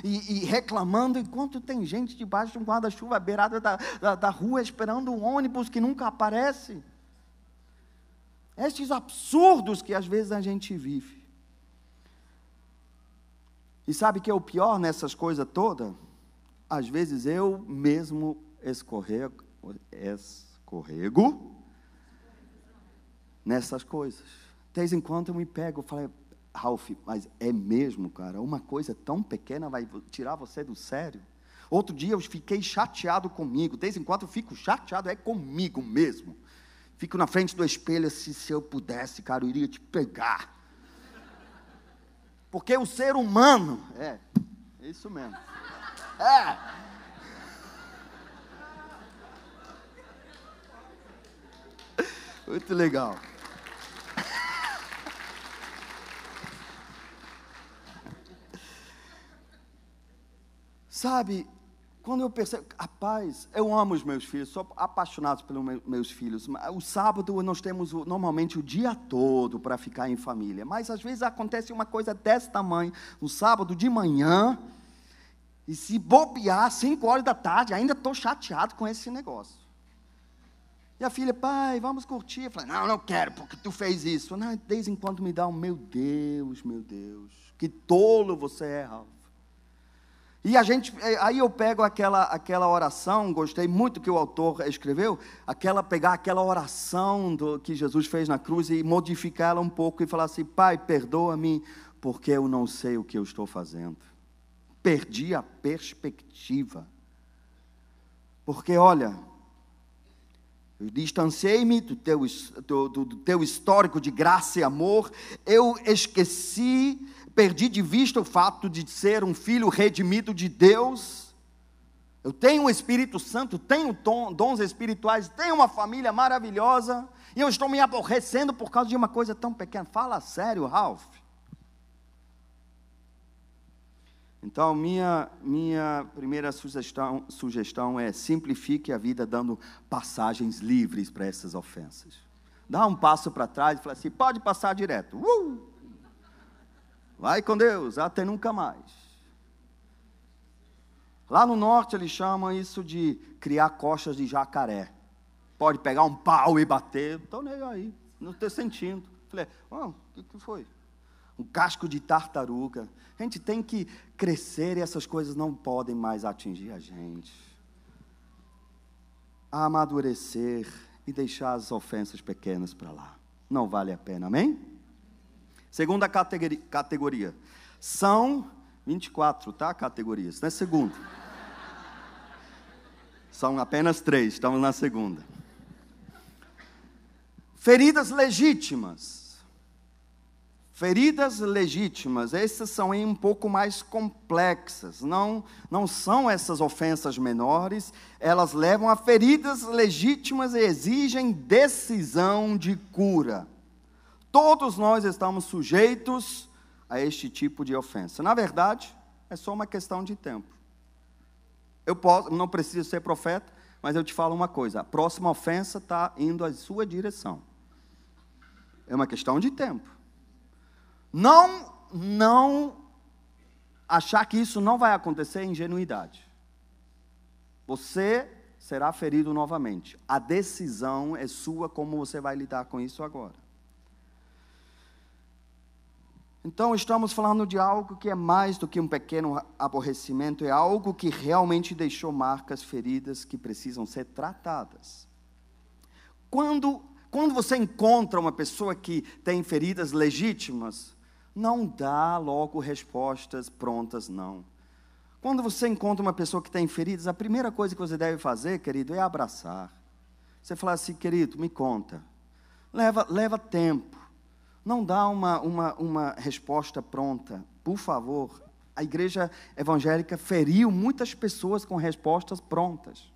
e reclamando, enquanto tem gente debaixo de um guarda-chuva à beirada da rua, esperando um ônibus que nunca aparece. Estes absurdos que às vezes a gente vive. E sabe o que é o pior nessas coisas todas? Às vezes eu mesmo escorrego nessas coisas. De vez em quando eu me pego e falo, Ralph, mas é mesmo, cara? Uma coisa tão pequena vai tirar você do sério? Outro dia eu fiquei chateado comigo. De vez em quando eu fico chateado, é comigo mesmo. Fico na frente do espelho assim, se eu pudesse, cara, eu iria te pegar. Porque o ser humano, é isso mesmo. Muito legal. Sabe, quando eu percebo, rapaz, eu amo os meus filhos, sou apaixonado pelos meus filhos. O sábado nós temos normalmente o dia todo para ficar em família, mas às vezes acontece uma coisa desse tamanho, no sábado de manhã, e se bobear, 5 horas da tarde, ainda estou chateado com esse negócio. E a filha, pai, vamos curtir. Eu falei, não quero, porque tu fez isso. Não, de vez em quando me dá meu Deus, que tolo você é, Ralph. E aí eu pego aquela oração, gostei muito que o autor escreveu, pegar aquela oração que Jesus fez na cruz e modificar ela um pouco e falar assim, pai, perdoa-me, porque eu não sei o que eu estou fazendo. Perdi a perspectiva. Porque, olha, eu distanciei-me do teu histórico de graça e amor, eu esqueci, perdi de vista o fato de ser um filho redimido de Deus. Eu tenho o Espírito Santo, tenho dons espirituais, tenho uma família maravilhosa, e eu estou me aborrecendo por causa de uma coisa tão pequena. Fala sério, Ralph. Então, minha primeira sugestão é simplifique a vida dando passagens livres para essas ofensas. Dá um passo para trás e fala assim, pode passar direto. Vai com Deus, até nunca mais. Lá no norte eles chamam isso de criar costas de jacaré. Pode pegar um pau e bater, estou nem aí, não estou sentindo. Falei, o que foi? Um casco de tartaruga. A gente tem que crescer e essas coisas não podem mais atingir a gente. Amadurecer e deixar as ofensas pequenas para lá. Não vale a pena, amém? Segunda categoria. São 24, tá? Categorias. Na segunda. São apenas 3, estamos na segunda. Feridas legítimas. Feridas legítimas, essas são um pouco mais complexas. Não são essas ofensas menores, elas levam a feridas legítimas e exigem decisão de cura. Todos nós estamos sujeitos a este tipo de ofensa. Na verdade, é só uma questão de tempo. Não preciso ser profeta, mas eu te falo uma coisa: a próxima ofensa está indo à sua direção. É uma questão de tempo. Não achar que isso não vai acontecer é ingenuidade. Você será ferido novamente. A decisão é sua, como você vai lidar com isso agora. Então, estamos falando de algo que é mais do que um pequeno aborrecimento, é algo que realmente deixou marcas, feridas que precisam ser tratadas. Quando você encontra uma pessoa que tem feridas legítimas, não dá logo respostas prontas, não. Quando você encontra uma pessoa que tem feridas, a primeira coisa que você deve fazer, querido, é abraçar. Você fala assim: querido, me conta. Leva tempo. Não dá uma resposta pronta. Por favor. A igreja evangélica feriu muitas pessoas com respostas prontas.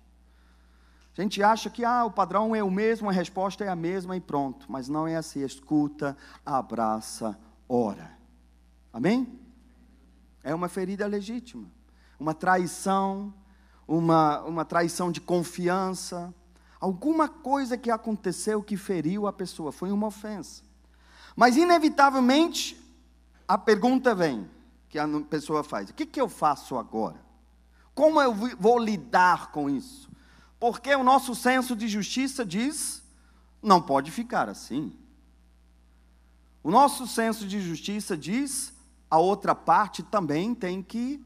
A gente acha que o padrão é o mesmo, a resposta é a mesma e pronto. Mas não é assim. Escuta, abraça, ora. Amém? É uma ferida legítima. Uma traição, uma traição de confiança. Alguma coisa que aconteceu que feriu a pessoa. Foi uma ofensa. Mas, inevitavelmente, a pergunta vem, que a pessoa faz: o que eu faço agora? Como eu vou lidar com isso? Porque o nosso senso de justiça diz: não pode ficar assim. O nosso senso de justiça diz: a outra parte também tem que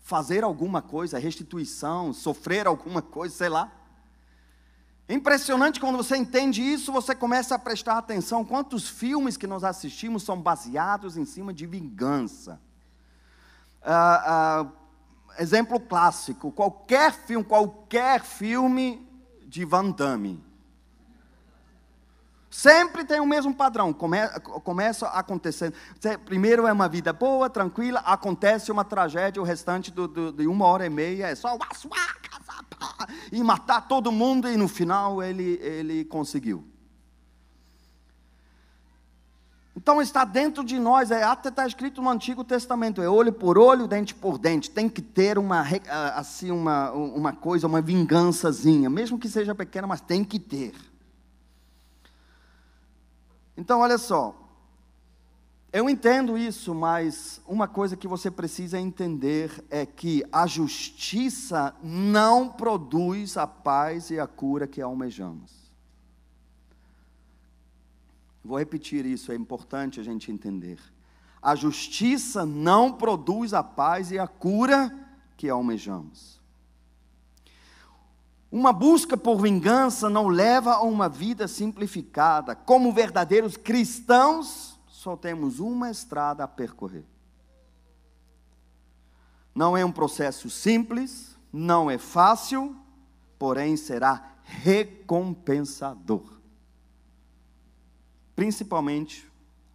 fazer alguma coisa, restituição, sofrer alguma coisa, sei lá. É impressionante quando você entende isso, você começa a prestar atenção quantos filmes que nós assistimos são baseados em cima de vingança. Exemplo clássico, qualquer filme de Van Damme. Sempre tem o mesmo padrão, começa acontecendo. Primeiro é uma vida boa, tranquila, acontece uma tragédia, o restante de 1h30 é só e matar todo mundo, e no final ele conseguiu. Então está dentro de nós, até está escrito no Antigo Testamento, é olho por olho, dente por dente. Tem que ter uma coisa, uma vingançazinha, mesmo que seja pequena, mas tem que ter. Então, olha só, eu entendo isso, mas uma coisa que você precisa entender é que a justiça não produz a paz e a cura que almejamos. Vou repetir isso, é importante a gente entender. A justiça não produz a paz e a cura que almejamos. Uma busca por vingança não leva a uma vida simplificada. Como verdadeiros cristãos, só temos uma estrada a percorrer. Não é um processo simples, não é fácil, porém será recompensador. Principalmente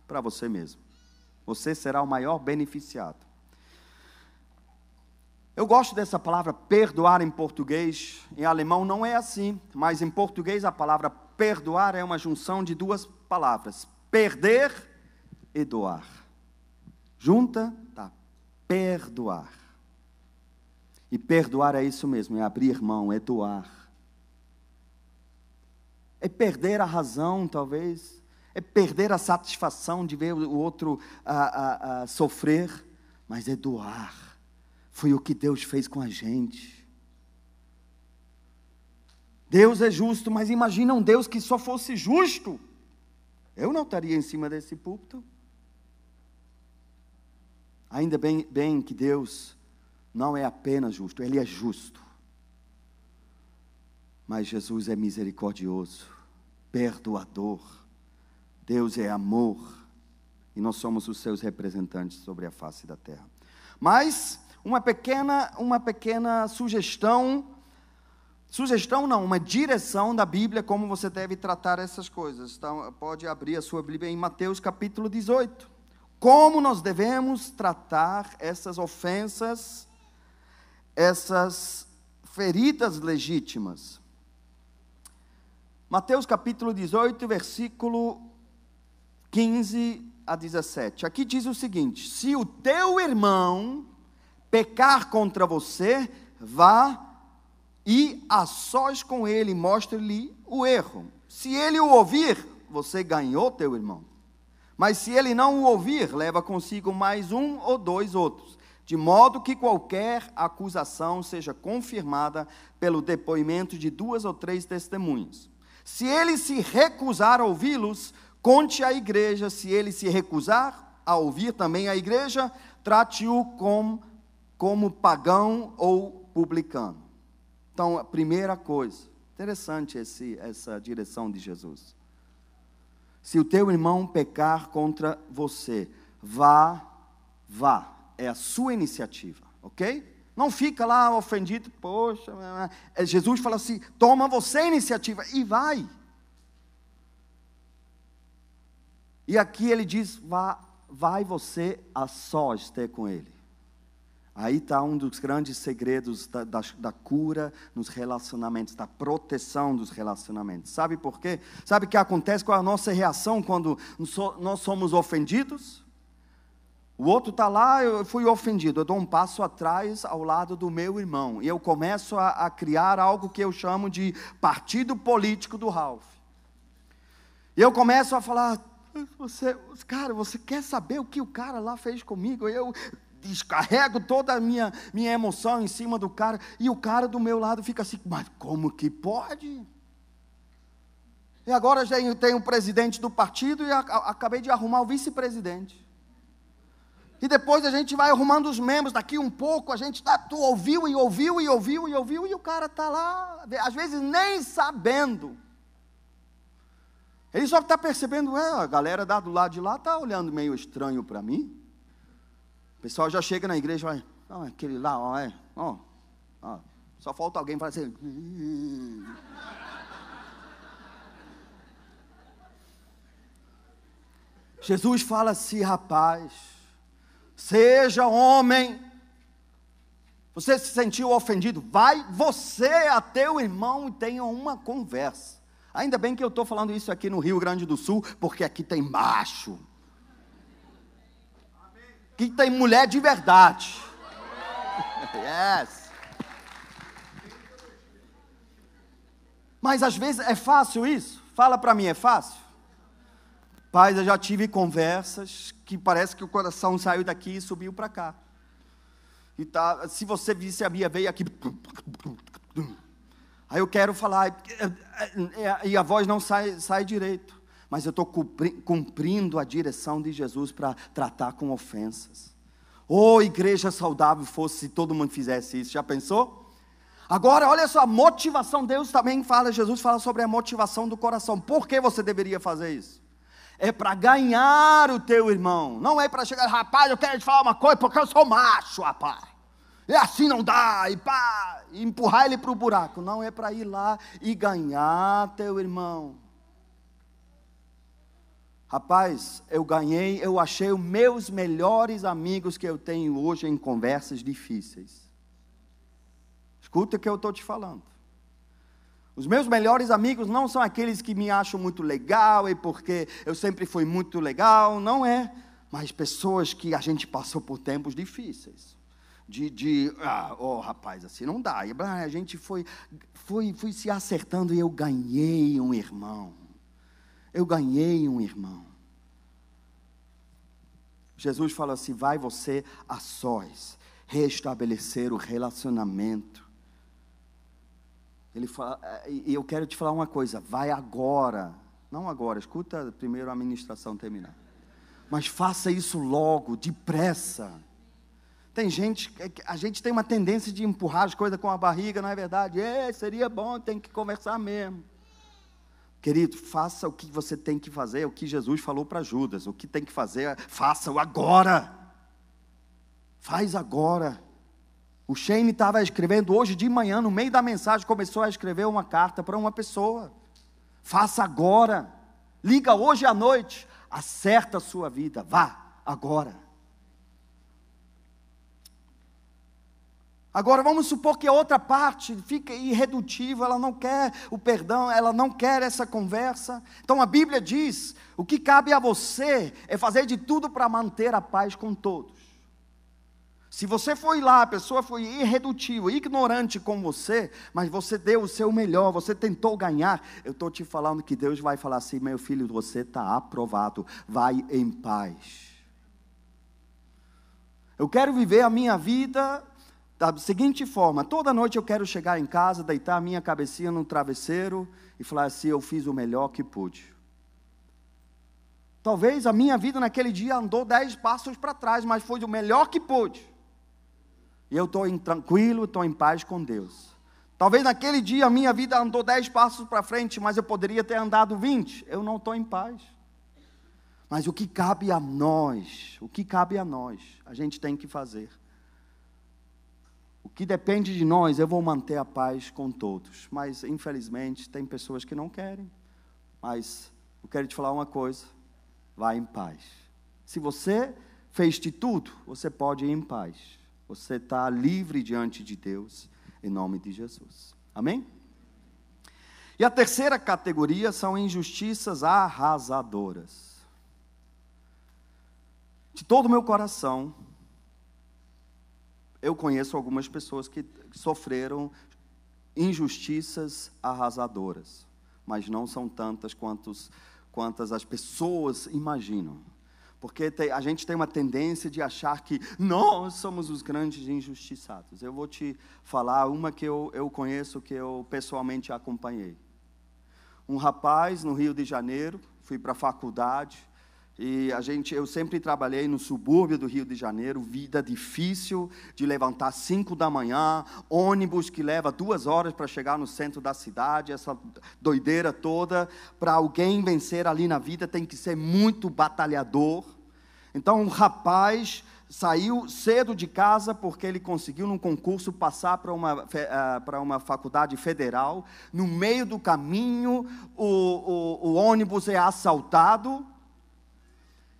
para você mesmo. Você será o maior beneficiado. Eu gosto dessa palavra perdoar em português. Em alemão não é assim, mas em português a palavra perdoar é uma junção de duas palavras: perder e doar. Junta, tá? Perdoar. E perdoar é isso mesmo, é abrir mão, é doar. É perder a razão, talvez. É perder a satisfação de ver o outro sofrer, mas é doar. Foi o que Deus fez com a gente. Deus é justo, mas imagina um Deus que só fosse justo. Eu não estaria em cima desse púlpito. Ainda bem que Deus não é apenas justo, Ele é justo. Mas Jesus é misericordioso, perdoador. Deus é amor. E nós somos os seus representantes sobre a face da terra. Mas uma pequena sugestão não, uma direção da Bíblia, como você deve tratar essas coisas. Então, pode abrir a sua Bíblia em Mateus capítulo 18. Como nós devemos tratar essas ofensas, essas feridas legítimas. Mateus capítulo 18, versículo 15 a 17. Aqui diz o seguinte: se o teu irmão pecar contra você, vá e a sós com ele, mostre-lhe o erro. Se ele o ouvir, você ganhou teu irmão. Mas se ele não o ouvir, leva consigo mais um ou dois outros, de modo que qualquer acusação seja confirmada pelo depoimento de 2 ou 3 testemunhas. Se ele se recusar a ouvi-los, conte à igreja. Se ele se recusar a ouvir também a igreja, trate-o como pagão ou publicano. Então, a primeira coisa, interessante essa direção de Jesus. Se o teu irmão pecar contra você, vá, é a sua iniciativa, ok? Não fica lá ofendido, poxa, Jesus fala assim, toma você a iniciativa e vai. E aqui ele diz, vai você a sós ter com ele. Aí está um dos grandes segredos da cura nos relacionamentos, da proteção dos relacionamentos. Sabe por quê? Sabe o que acontece com a nossa reação quando nós somos ofendidos? O outro está lá, eu fui ofendido, eu dou um passo atrás ao lado do meu irmão. E eu começo a criar algo que eu chamo de partido político do Ralph. E eu começo a falar, você quer saber o que o cara lá fez comigo? Eu descarrego toda a minha emoção em cima do cara, e o cara do meu lado fica assim, mas como que pode? E agora já tenho o presidente do partido e acabei de arrumar o vice-presidente. E depois a gente vai arrumando os membros, daqui um pouco a gente tu ouviu, e o cara está lá, às vezes nem sabendo. Ele só está percebendo, a galera do lado de lá está olhando meio estranho para mim. O pessoal já chega na igreja, vai, aquele lá, só falta alguém para dizer. Jesus fala assim, rapaz, seja homem. Você se sentiu ofendido, vai você a teu irmão e tenha uma conversa. Ainda bem que eu estou falando isso aqui no Rio Grande do Sul, porque aqui tem macho. Aqui tem mulher de verdade. Yes. Mas às vezes é fácil isso? Fala para mim, é fácil? Paz, eu já tive conversas que parece que o coração saiu daqui e subiu para cá. E se você visse a minha veia aqui, aí eu quero falar, e a voz não sai direito. Mas eu estou cumprindo a direção de Jesus para tratar com ofensas. Igreja saudável fosse se todo mundo fizesse isso, já pensou? Agora, olha só, a motivação, Jesus fala sobre a motivação do coração. Por que você deveria fazer isso? É para ganhar o teu irmão, não é para chegar, rapaz, eu quero te falar uma coisa, porque eu sou macho, rapaz. E assim não dá, e empurrar ele para o buraco. Não, é para ir lá e ganhar teu irmão. Rapaz, eu achei os meus melhores amigos que eu tenho hoje em conversas difíceis. Escuta o que eu estou te falando. Os meus melhores amigos não são aqueles que me acham muito legal e porque eu sempre fui muito legal, não é. Mas pessoas que a gente passou por tempos difíceis. Rapaz, assim não dá. E a gente foi se acertando e eu ganhei um irmão. Jesus fala assim, vai você a sós, restabelecer o relacionamento. Ele fala, e eu quero te falar uma coisa, vai agora, não agora, escuta primeiro a ministração terminar. Mas faça isso logo, depressa. Tem gente, a gente tem uma tendência de empurrar as coisas com a barriga, não é verdade? Seria bom, tem que conversar mesmo. Querido, faça o que você tem que fazer, o que Jesus falou para Judas. O que tem que fazer, faça-o agora. Faz agora. O Shane estava escrevendo hoje de manhã, no meio da mensagem, começou a escrever uma carta para uma pessoa. Faça agora. Liga hoje à noite. Acerta a sua vida. Vá agora. Agora vamos supor que a outra parte fica irredutível, ela não quer o perdão, ela não quer essa conversa. Então a Bíblia diz, o que cabe a você é fazer de tudo para manter a paz com todos. Se você foi lá, a pessoa foi irredutível, ignorante com você, mas você deu o seu melhor, você tentou ganhar, eu estou te falando que Deus vai falar assim, meu filho, você está aprovado, vai em paz. Eu quero viver a minha vida da seguinte forma, toda noite eu quero chegar em casa, deitar a minha cabecinha no travesseiro e falar assim, eu fiz o melhor que pude. Talvez a minha vida naquele dia andou 10 passos para trás, mas foi o melhor que pude. E eu estou tranquilo, estou em paz com Deus. Talvez naquele dia a minha vida andou 10 passos para frente, mas eu poderia ter andado 20. Eu não estou em paz. Mas o que cabe a nós, a gente tem que fazer. O que depende de nós, eu vou manter a paz com todos. Mas, infelizmente, tem pessoas que não querem. Mas, eu quero te falar uma coisa, vá em paz. Se você fez de tudo, você pode ir em paz. Você está livre diante de Deus, em nome de Jesus. Amém? E a terceira categoria são injustiças arrasadoras. De todo o meu coração, eu conheço algumas pessoas que sofreram injustiças arrasadoras, mas não são tantas quantas as pessoas imaginam. Porque a gente tem uma tendência de achar que nós somos os grandes injustiçados. Eu vou te falar uma que eu conheço, que eu pessoalmente acompanhei. Um rapaz no Rio de Janeiro, fui para a faculdade, e eu sempre trabalhei no subúrbio do Rio de Janeiro, vida difícil de levantar 5 da manhã, ônibus que leva 2 horas para chegar no centro da cidade, essa doideira toda. Para alguém vencer ali na vida tem que ser muito batalhador. Então um rapaz saiu cedo de casa porque ele conseguiu num concurso passar para uma faculdade federal. No meio do caminho o ônibus é assaltado.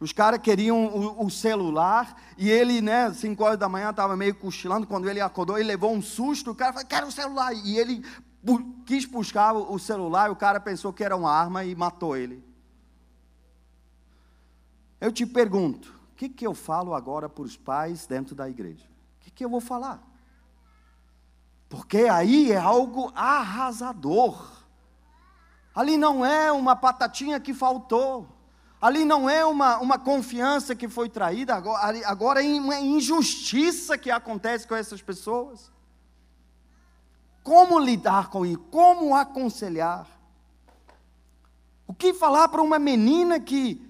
Os caras queriam o celular, e ele, 5 horas da manhã, estava meio cochilando. Quando ele acordou, ele levou um susto. O cara falou, quero o celular. E ele quis buscar o celular, e o cara pensou que era uma arma e matou ele. Eu te pergunto, o que eu falo agora para os pais dentro da igreja? O que eu vou falar? Porque aí é algo arrasador. Ali não é uma batatinha que faltou. Ali não é uma confiança que foi traída, agora é uma injustiça que acontece com essas pessoas. Como lidar com isso? Como aconselhar? O que falar para uma menina que,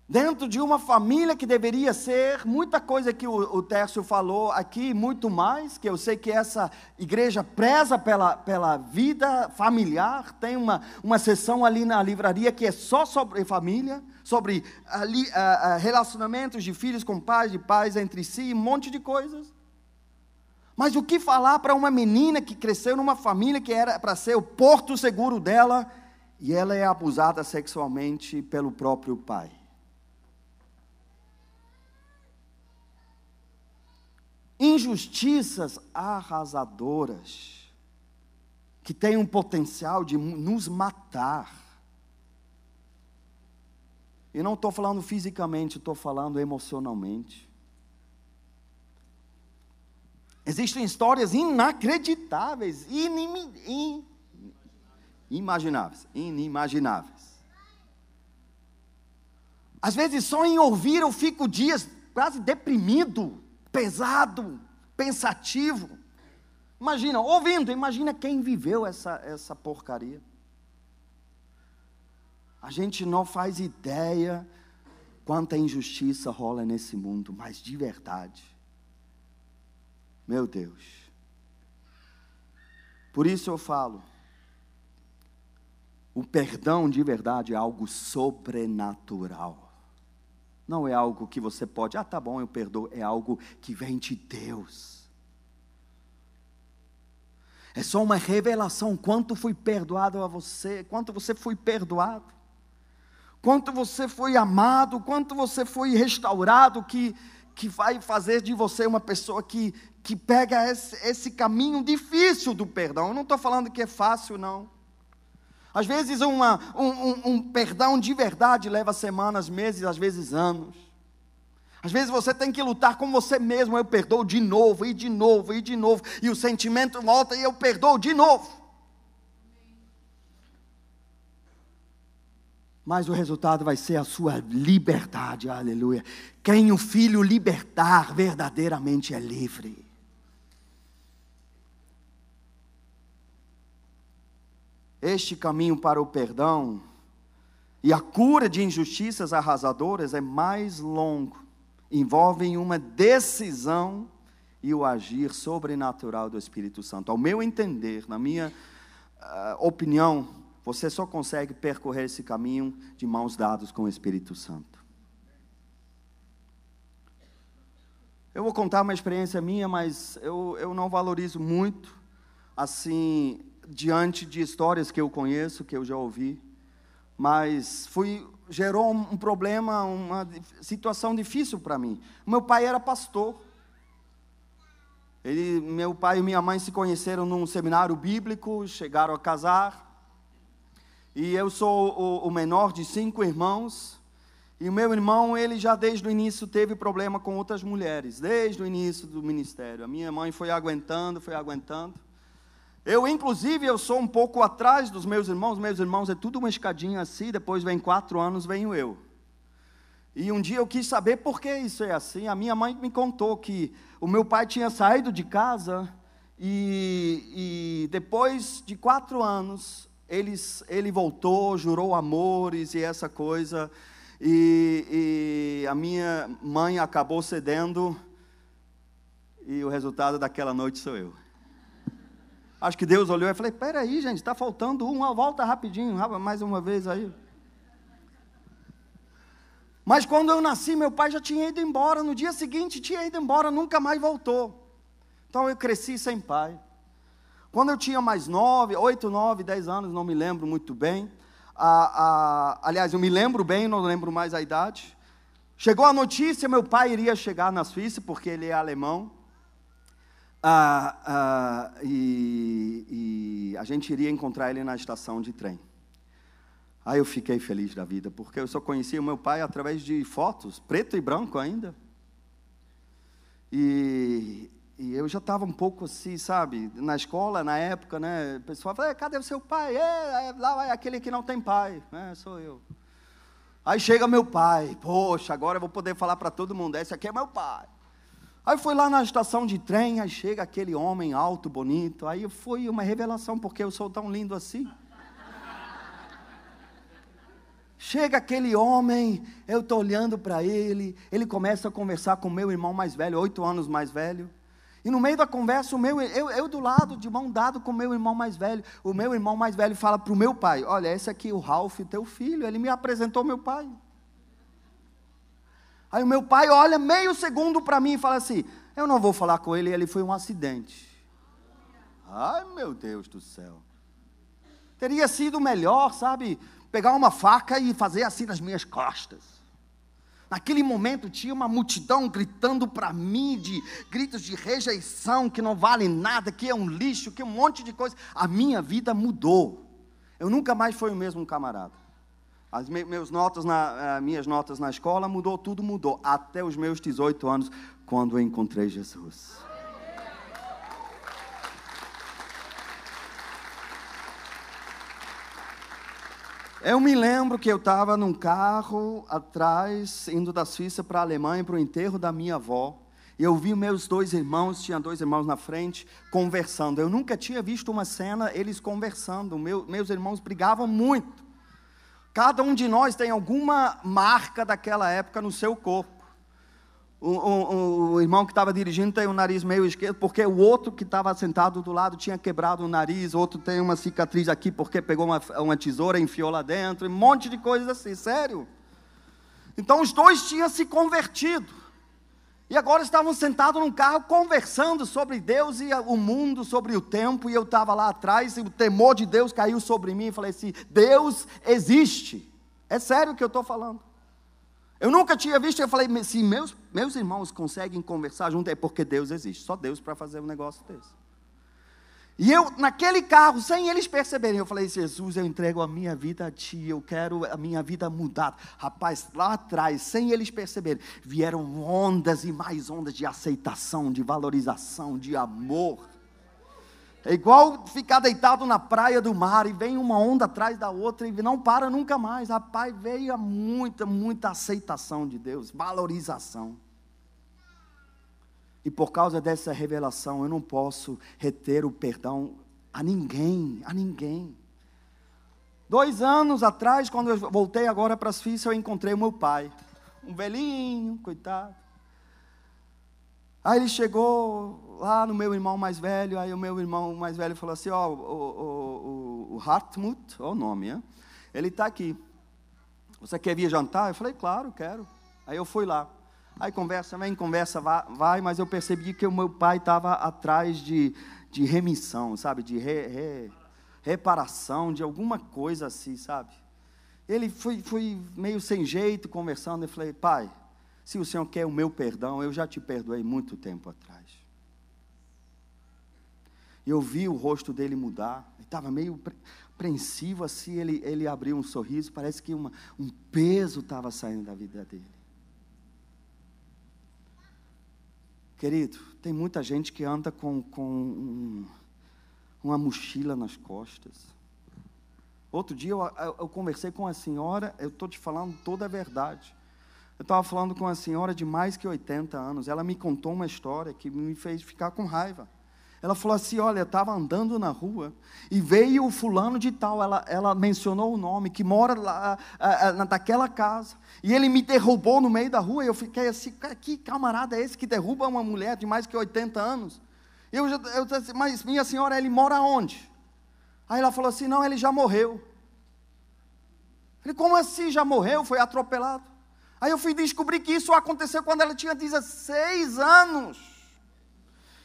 dentro de uma família que deveria ser muita coisa que o Tércio falou aqui, muito mais, que eu sei que essa igreja preza pela vida familiar, tem uma sessão ali na livraria que é só sobre família, sobre relacionamentos de filhos com pais, de pais entre si, um monte de coisas. Mas o que falar para uma menina que cresceu numa família que era para ser o porto seguro dela, e ela é abusada sexualmente pelo próprio pai? Injustiças arrasadoras, que têm um potencial de nos matar. E não estou falando fisicamente, estou falando emocionalmente. Existem histórias inacreditáveis, inimagináveis. Às vezes só em ouvir eu fico dias quase deprimido, pesado, pensativo. Imagina, ouvindo, imagina quem viveu essa porcaria. A gente não faz ideia quanta injustiça rola nesse mundo, mas de verdade. Meu Deus. Por isso eu falo, o perdão de verdade é algo sobrenatural. Não é algo que você pode, tá bom, eu perdoo. É algo que vem de Deus. É só uma revelação, quanto foi perdoado a você, quanto você foi perdoado, quanto você foi amado, quanto você foi restaurado, que vai fazer de você uma pessoa que pega esse caminho difícil do perdão. Eu não estou falando que é fácil, não. Às vezes um perdão de verdade leva semanas, meses, às vezes anos. Às vezes você tem que lutar com você mesmo. Eu perdoo de novo, e de novo, e de novo. E o sentimento volta e eu perdoo de novo. Mas o resultado vai ser a sua liberdade, aleluia. Quem o Filho libertar, verdadeiramente é livre. Este caminho para o perdão e a cura de injustiças arrasadoras é mais longo. Envolvem uma decisão e o agir sobrenatural do Espírito Santo. Ao meu entender, na minha opinião, você só consegue percorrer esse caminho de mãos dadas com o Espírito Santo. Eu vou contar uma experiência minha, mas eu não valorizo muito, assim, diante de histórias que eu conheço, que eu já ouvi, mas gerou um problema, uma situação difícil para mim. Meu pai era pastor. Meu pai e minha mãe se conheceram num seminário bíblico, chegaram a casar, e eu sou o menor de 5 irmãos, e o meu irmão, ele já desde o início teve problema com outras mulheres, desde o início do ministério. A minha mãe foi aguentando. Inclusive, eu sou um pouco atrás dos meus irmãos é tudo uma escadinha assim, depois vem 4 anos, venho eu. E um dia eu quis saber por que isso é assim. A minha mãe me contou que o meu pai tinha saído de casa, e depois de 4 anos, ele voltou, jurou amores e essa coisa, e a minha mãe acabou cedendo, e o resultado daquela noite sou eu. Acho que Deus olhou e falou, espera aí, gente, está faltando volta rapidinho, mais uma vez aí. Mas quando eu nasci, meu pai já tinha ido embora, no dia seguinte tinha ido embora, nunca mais voltou. Então eu cresci sem pai. Quando eu tinha mais 8, 9, 10 anos, não me lembro muito bem, aliás, eu me lembro bem, não lembro mais a idade, chegou a notícia, meu pai iria chegar na Suíça, porque ele é alemão, e a gente iria encontrar ele na estação de trem. Aí eu fiquei feliz da vida, porque eu só conhecia o meu pai através de fotos, preto e branco ainda. E eu já estava um pouco assim, sabe, na escola, na época, né, o pessoal falava, cadê o seu pai? Lá vai aquele que não tem pai, sou eu. Aí chega meu pai, poxa, agora eu vou poder falar para todo mundo, esse aqui é meu pai. Aí fui lá na estação de trem, aí chega aquele homem alto, bonito, aí foi uma revelação, porque eu sou tão lindo assim. Chega aquele homem, eu estou olhando para ele começa a conversar com o meu irmão mais velho, 8 anos mais velho, e no meio da conversa, eu do lado, de mão dada com o meu irmão mais velho, o meu irmão mais velho fala para o meu pai, olha, esse aqui é o Ralph, teu filho, ele me apresentou meu pai. Aí o meu pai olha meio segundo para mim e fala assim, eu não vou falar com ele foi um acidente. Ai, meu Deus do céu. Teria sido melhor, sabe, pegar uma faca e fazer assim nas minhas costas. Naquele momento tinha uma multidão gritando para mim, de gritos de rejeição, que não vale nada, que é um lixo, que é um monte de coisa. A minha vida mudou. Eu nunca mais fui o mesmo camarada. Minhas notas na escola tudo mudou, até os meus 18 anos, quando eu encontrei Jesus. Eu me lembro que eu estava num carro atrás, indo da Suíça para a Alemanha, para o enterro da minha avó, e eu vi meus 2 irmãos, tinha 2 irmãos na frente, conversando. Eu nunca tinha visto uma cena, eles conversando, meus irmãos brigavam muito. Cada um de nós tem alguma marca daquela época no seu corpo. O irmão que estava dirigindo tem o nariz meio esquerdo, porque o outro que estava sentado do lado tinha quebrado o nariz, outro tem uma cicatriz aqui, porque pegou uma tesoura e enfiou lá dentro, um monte de coisas assim, sério. Então os dois tinham se convertido. E agora estavam sentados num carro conversando sobre Deus e o mundo, sobre o tempo. E eu estava lá atrás e o temor de Deus caiu sobre mim. E falei assim, Deus existe. É sério o que eu estou falando. Eu nunca tinha visto. Eu falei, se meus irmãos conseguem conversar junto, é porque Deus existe. Só Deus para fazer um negócio desse. E eu, naquele carro, sem eles perceberem, eu falei, Jesus, eu entrego a minha vida a Ti, eu quero a minha vida mudada. Rapaz, lá atrás, sem eles perceberem, vieram ondas e mais ondas de aceitação, de valorização, de amor. É igual ficar deitado na praia do mar e vem uma onda atrás da outra e não para nunca mais. Rapaz, veio muita aceitação de Deus, valorização. E por causa dessa revelação, eu não posso reter o perdão a ninguém, a ninguém. 2 anos atrás, quando eu voltei agora para as Suíças, eu encontrei o meu pai. Um velhinho, coitado. Aí ele chegou lá no meu irmão mais velho, aí o meu irmão mais velho falou assim, o Hartmut, o nome, hein? Ele está aqui. Você quer vir jantar? Eu falei, claro, quero. Aí eu fui lá. Aí conversa, vem, conversa, vai, mas eu percebi que o meu pai estava atrás de remissão, sabe, de reparação, de alguma coisa assim, sabe. Ele foi meio sem jeito, conversando, eu falei, pai, se o Senhor quer o meu perdão, eu já te perdoei muito tempo atrás. E eu vi o rosto dele mudar, ele estava meio apreensivo assim, ele abriu um sorriso, parece que um peso estava saindo da vida dele. Querido, tem muita gente que anda com uma mochila nas costas. Outro dia eu conversei com uma senhora, eu estou te falando toda a verdade. Eu estava falando com uma senhora de mais que 80 anos, ela me contou uma história que me fez ficar com raiva. Ela falou assim, olha, eu estava andando na rua e veio o fulano de tal, ela mencionou o nome, que mora lá, naquela casa, e ele me derrubou no meio da rua, e eu fiquei assim, que camarada é esse que derruba uma mulher de mais que 80 anos? Eu disse, mas minha senhora, ele mora onde? Aí ela falou assim, não, ele já morreu. Eu falei, como assim já morreu? Foi atropelado. Aí eu fui descobrir que isso aconteceu quando ela tinha 16 anos.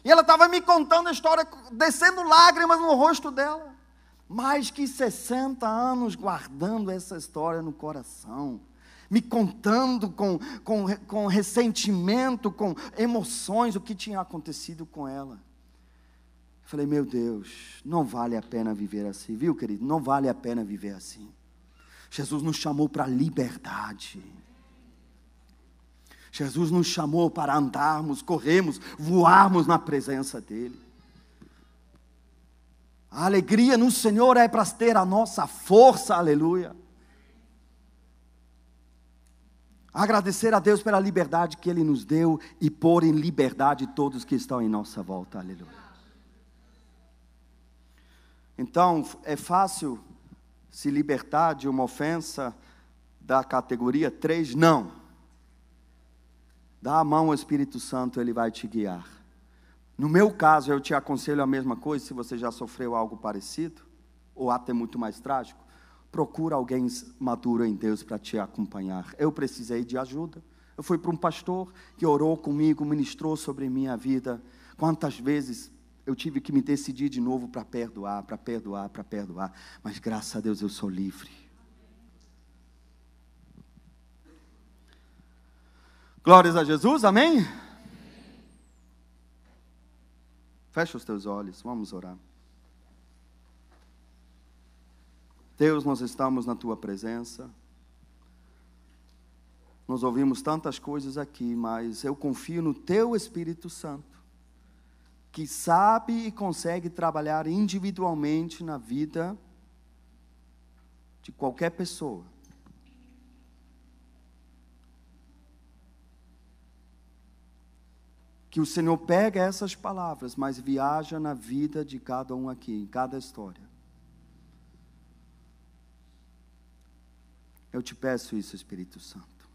E ela estava me contando a história, descendo lágrimas no rosto dela. Mais que 60 anos guardando essa história no coração. Me contando com ressentimento, com emoções, o que tinha acontecido com ela. Eu falei, meu Deus, não vale a pena viver assim, viu, querido? Não vale a pena viver assim. Jesus nos chamou para a liberdade. Jesus nos chamou para andarmos, corrermos, voarmos na presença dEle. A alegria no Senhor é para ter a nossa força, aleluia. Agradecer a Deus pela liberdade que Ele nos deu e pôr em liberdade todos que estão em nossa volta, aleluia. Então, é fácil se libertar de uma ofensa da categoria 3? Não. Dá a mão ao Espírito Santo, Ele vai te guiar. No meu caso, eu te aconselho a mesma coisa, se você já sofreu algo parecido, ou até muito mais trágico, procura alguém maduro em Deus para te acompanhar. Eu precisei de ajuda. Eu fui para um pastor que orou comigo, ministrou sobre minha vida. Quantas vezes eu tive que me decidir de novo para perdoar, mas graças a Deus eu sou livre. Glórias a Jesus, amém? Fecha os teus olhos, vamos orar. Deus, nós estamos na Tua presença. Nós ouvimos tantas coisas aqui, mas eu confio no Teu Espírito Santo, que sabe e consegue trabalhar individualmente na vida de qualquer pessoa. Que o Senhor pega essas palavras, mas viaja na vida de cada um aqui, em cada história. Eu te peço isso, Espírito Santo.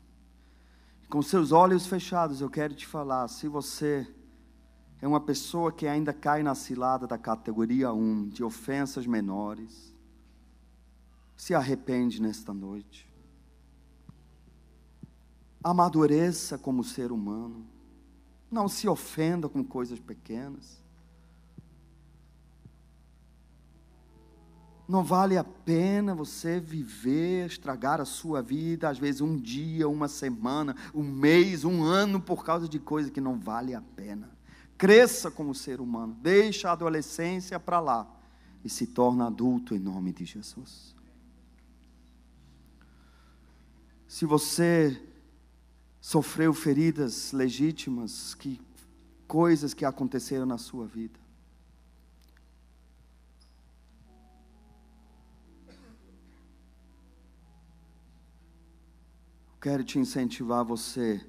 Com seus olhos fechados, eu quero te falar, se você é uma pessoa que ainda cai na cilada da categoria 1, de ofensas menores, se arrepende nesta noite. Amadureça como ser humano. Não se ofenda com coisas pequenas. Não vale a pena você viver, estragar a sua vida, às vezes um dia, uma semana, um mês, um ano, por causa de coisa que não vale a pena. Cresça como ser humano, deixa a adolescência para lá e se torna adulto em nome de Jesus. Se você sofreu feridas legítimas, coisas que aconteceram na sua vida, quero te incentivar você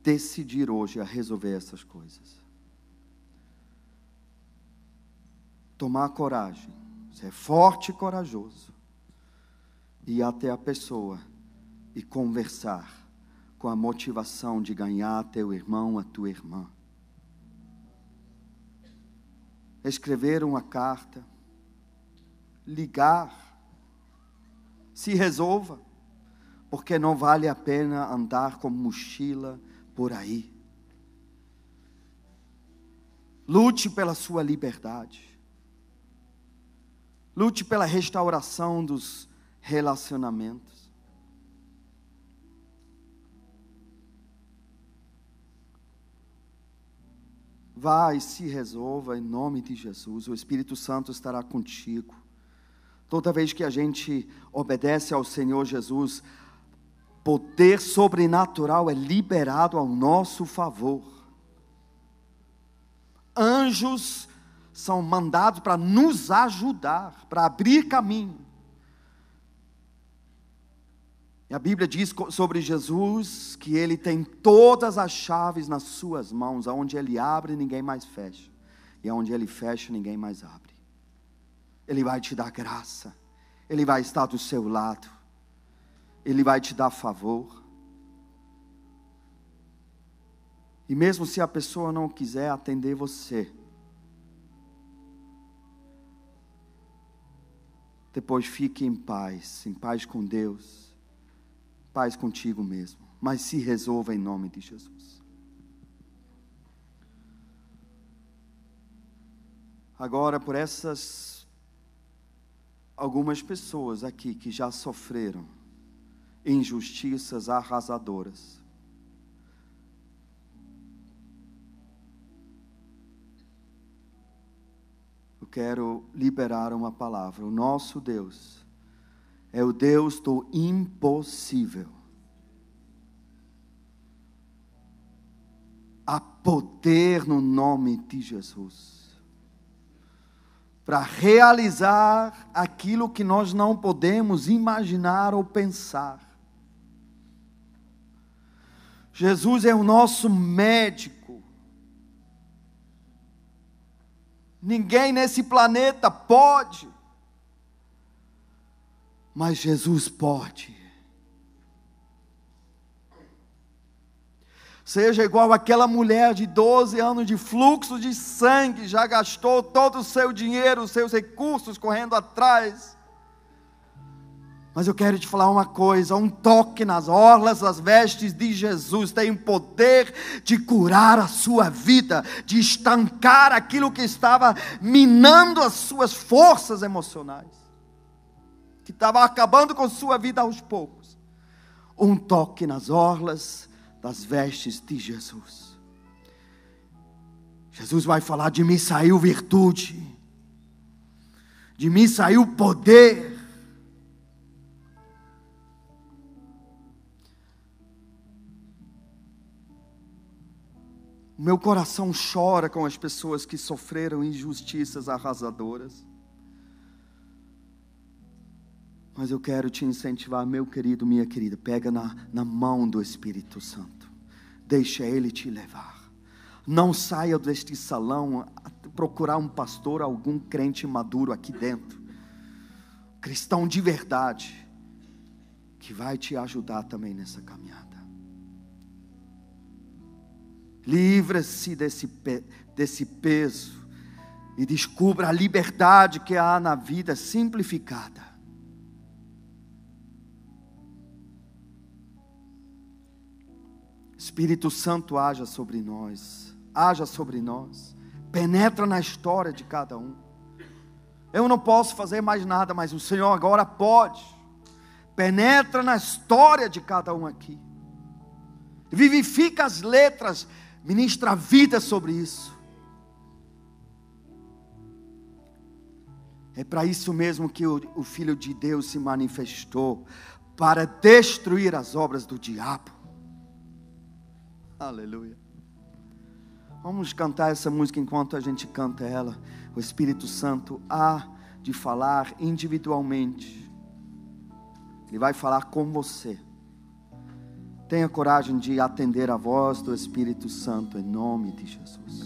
decidir hoje a resolver essas coisas. Tomar coragem, ser forte e corajoso, ir até a pessoa e conversar com a motivação de ganhar teu irmão, a tua irmã. Escrever uma carta, ligar, se resolva. Porque não vale a pena andar com mochila por aí. Lute pela sua liberdade. Lute pela restauração dos relacionamentos. Vá e se resolva em nome de Jesus. O Espírito Santo estará contigo. Toda vez que a gente obedece ao Senhor Jesus, poder sobrenatural é liberado ao nosso favor. Anjos são mandados para nos ajudar, para abrir caminho. E a Bíblia diz sobre Jesus que Ele tem todas as chaves nas suas mãos. Aonde Ele abre, ninguém mais fecha. E aonde Ele fecha, ninguém mais abre. Ele vai te dar graça. Ele vai estar do seu lado. Ele vai te dar favor. E mesmo se a pessoa não quiser atender você, depois fique em paz com Deus, paz contigo mesmo. Mas se resolva em nome de Jesus. Agora, por essas algumas pessoas aqui que já sofreram injustiças arrasadoras, eu quero liberar uma palavra. O nosso Deus é o Deus do impossível. Há poder no nome de Jesus para realizar aquilo que nós não podemos imaginar ou pensar. Jesus é o nosso médico. Ninguém nesse planeta pode, mas Jesus pode. Seja igual aquela mulher de 12 anos de fluxo de sangue, já gastou todo o seu dinheiro, os seus recursos correndo atrás. Mas eu quero te falar uma coisa: um toque nas orlas das vestes de Jesus tem o poder de curar a sua vida, de estancar aquilo que estava minando as suas forças emocionais, que estava acabando com sua vida aos poucos. Um toque nas orlas das vestes de Jesus. Jesus vai falar: de mim saiu virtude, de mim saiu poder. Meu coração chora com as pessoas que sofreram injustiças arrasadoras. Mas eu quero te incentivar, meu querido, minha querida, pega na mão do Espírito Santo. Deixa Ele te levar. Não saia deste salão a procurar um pastor, algum crente maduro aqui dentro. Cristão de verdade, que vai te ajudar também nessa caminhada. Livra-se desse peso e descubra a liberdade que há na vida simplificada. Espírito Santo, haja sobre nós. Haja sobre nós. Penetra na história de cada um. Eu não posso fazer mais nada, mas o Senhor agora pode. Penetra na história de cada um aqui. Vivifica as letras. Ministra vida sobre isso. É para isso mesmo que o Filho de Deus se manifestou. Para destruir as obras do diabo. Aleluia. Vamos cantar essa música enquanto a gente canta ela. O Espírito Santo há de falar individualmente. Ele vai falar com você. Tenha coragem de atender a voz do Espírito Santo em nome de Jesus.